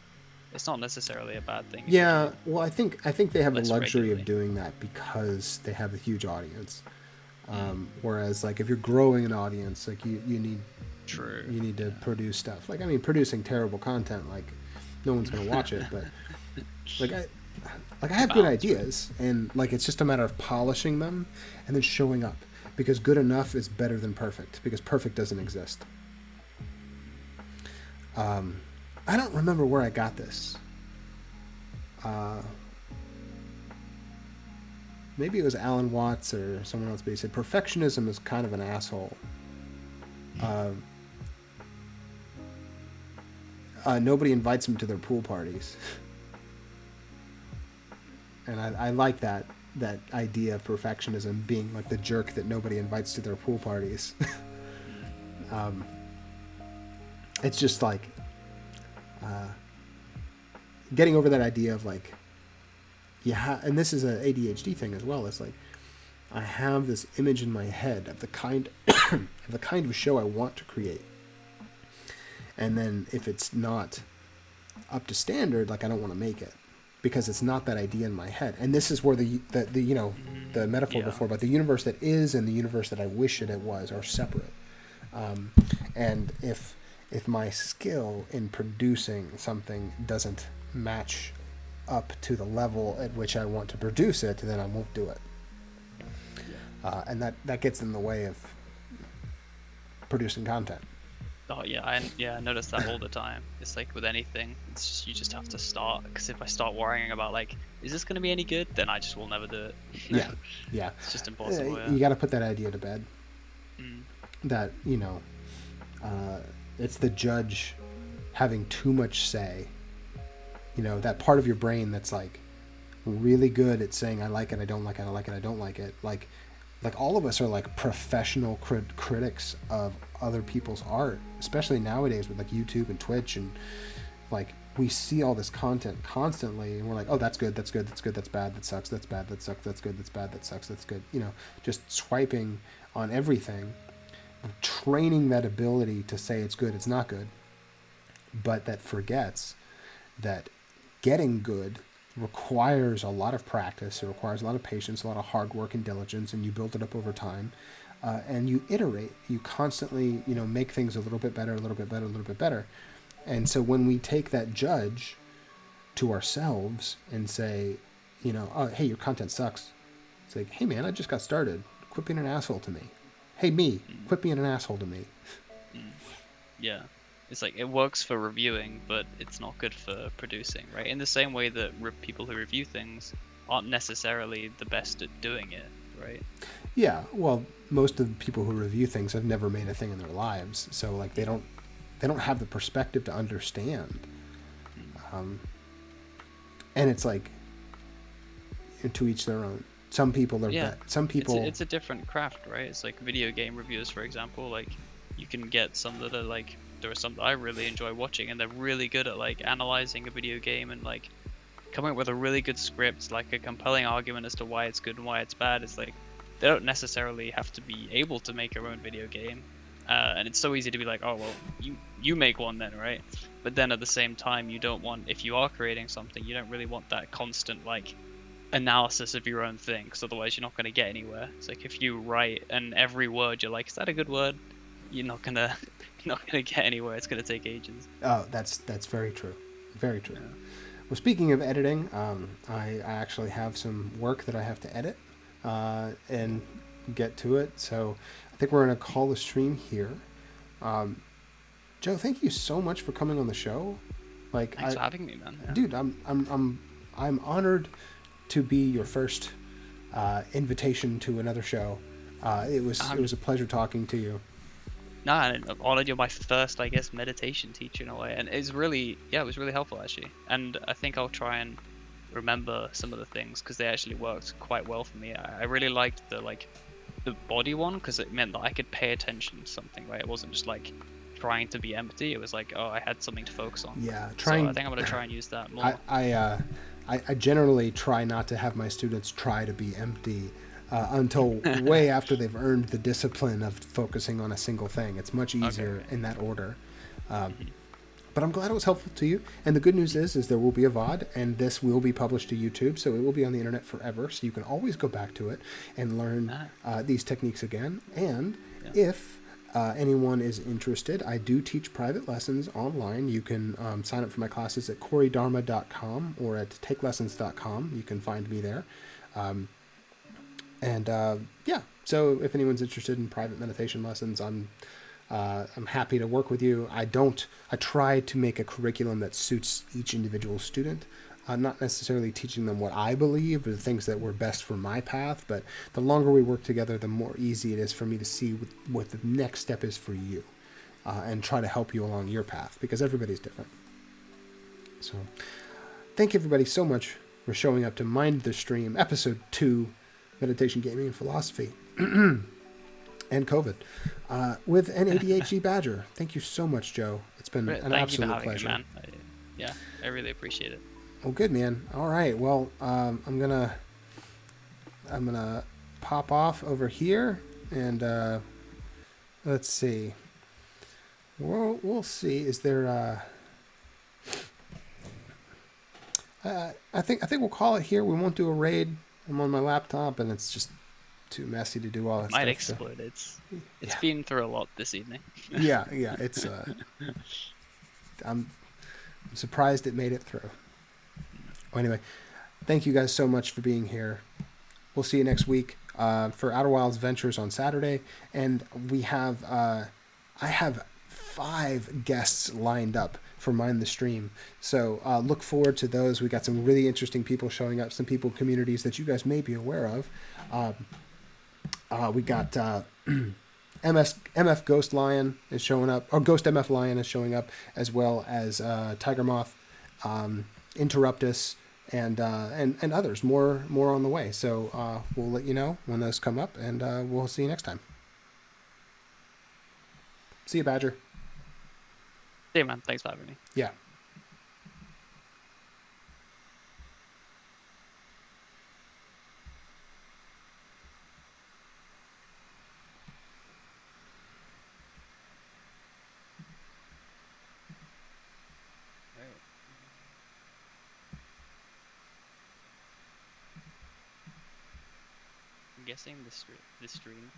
it's not necessarily a bad thing. Yeah, well, I think they have the luxury regularly of doing that because they have a huge audience. Whereas like if you're growing an audience, like you need to produce stuff. Like I mean, producing terrible content, like no one's gonna watch it. But like like I have good balance, right? ideas, and like it's just a matter of polishing them and then showing up, because good enough is better than perfect, because perfect doesn't exist. I don't remember where I got this. Uh, Maybe it was Alan Watts or someone else, but he said perfectionism is kind of an asshole. Uh, Nobody invites him to their pool parties, and I like that idea of perfectionism being like the jerk that nobody invites to their pool parties. Mm. um, it's just like uh, getting over that idea of like, yeah, and this is an ADHD thing as well. It's like I have this image in my head of the kind of the kind of show I want to create, and then if it's not up to standard, like I don't want to make it because it's not that idea in my head. And this is where the you know the metaphor Yeah. before about the universe that is and the universe that I wish it was are separate. Um, and if my skill in producing something doesn't match up to the level at which I want to produce it, then I won't do it. Yeah. And that gets in the way of producing content. Oh yeah, I notice that all the time. It's like with anything, it's just you just have to start. Because if I start worrying about like, is this gonna be any good? Then I just will never do it. Yeah, yeah. It's just impossible. Yeah. You got to put that idea to bed. Mm. That it's the judge having too much say. That part of your brain that's like really good at saying I like it, I don't like it, I like it, I don't like it. Like all of us are like professional critics of other people's art, especially nowadays with like YouTube and Twitch, and like we see all this content constantly, and we're like, oh, that's good, that's good, that's good, that's bad, that sucks, that's bad, that sucks, that's good, that's bad, that sucks, that's good. Just swiping on everything, training that ability to say it's good, it's not good, but that forgets that getting good requires a lot of practice. It requires a lot of patience, a lot of hard work and diligence, and you build it up over time. And you iterate. You constantly, make things a little bit better, a little bit better, a little bit better. And so when we take that judge to ourselves and say, oh, hey, your content sucks. It's like, hey, man, I just got started. Quit being an asshole to me. Hey, me, quit being an asshole to me. Yeah. It's like it works for reviewing, but it's not good for producing, right? In the same way that people who review things aren't necessarily the best at doing it, right? Yeah, well, most of the people who review things have never made a thing in their lives, so like they don't have the perspective to understand. And it's like to each their own. Some people are some people it's a different craft, right? It's like video game reviewers, for example. Like you can get some that are like, there are some that I really enjoy watching, and they're really good at like analyzing a video game and like coming up with a really good script, like a compelling argument as to why it's good and why it's bad. It's like they don't necessarily have to be able to make their own video game, and it's so easy to be like, oh well, you make one then, right? But then at the same time, you don't want, if you are creating something, you don't really want that constant like analysis of your own thing, because otherwise you're not going to get anywhere. It's like if you write and every word you're like, is that a good word? You're not gonna get anywhere. It's gonna take ages. Oh, that's very true. Very true. Yeah. Well, speaking of editing, I actually have some work that I have to edit and get to it. So I think we're going to call the stream here. Joe, thank you so much for coming on the show. Like, Thanks for having me, man. Yeah. Dude, I'm honored to be your first invitation to another show. It was a pleasure talking to you. No, I'm honored you're my first, I guess, meditation teacher in a way, and it was really helpful actually. And I think I'll try and remember some of the things because they actually worked quite well for me. I really liked the body one because it meant that I could pay attention to something, right? It wasn't just like trying to be empty. It was like, oh, I had something to focus on. Yeah, So I think I'm gonna try and use that more. I generally try not to have my students try to be empty until way after they've earned the discipline of focusing on a single thing. It's much easier in that order. But I'm glad it was helpful to you. And the good news is there will be a VOD, and this will be published to YouTube, so it will be on the internet forever. So you can always go back to it and learn these techniques again. And if anyone is interested, I do teach private lessons online. You can sign up for my classes at corydharma.com or at takelessons.com. You can find me there. And yeah, so if anyone's interested in private meditation lessons, I'm happy to work with you. I try to make a curriculum that suits each individual student. Not necessarily teaching them what I believe or the things that were best for my path, but the longer we work together, the more easy it is for me to see what the next step is for you, and try to help you along your path, because everybody's different. So thank you everybody so much for showing up to Mind the Stream, episode 2, Meditation, Gaming, and Philosophy, and COVID, with an ADHD Badger. Thank you so much, Joe. It's been an absolute pleasure. Me, man. Yeah, I really appreciate it. Oh, good, man. All right. Well, I'm gonna pop off over here, and let's see. We'll see. Is there? I think we'll call it here. We won't do a raid. I'm on my laptop, and it's just too messy to do all that Might stuff. Might explode. It's been through a lot this evening. yeah. It's. I'm surprised it made it through. Anyway, thank you guys so much for being here. We'll see you next week for Outer Wilds Ventures on Saturday, and we have I have 5 guests lined up for Mind the Stream. So look forward to those. We got some really interesting people showing up, some people, communities that you guys may be aware of. We got MF Ghost Lion is showing up, or Ghost MF Lion is showing up, as well as Tiger Moth, Interruptus, and others. More on the way. So we'll let you know when those come up, and we'll see you next time. See you, Badger. See you, man. Thanks for having me. Yeah. I'm guessing the stream.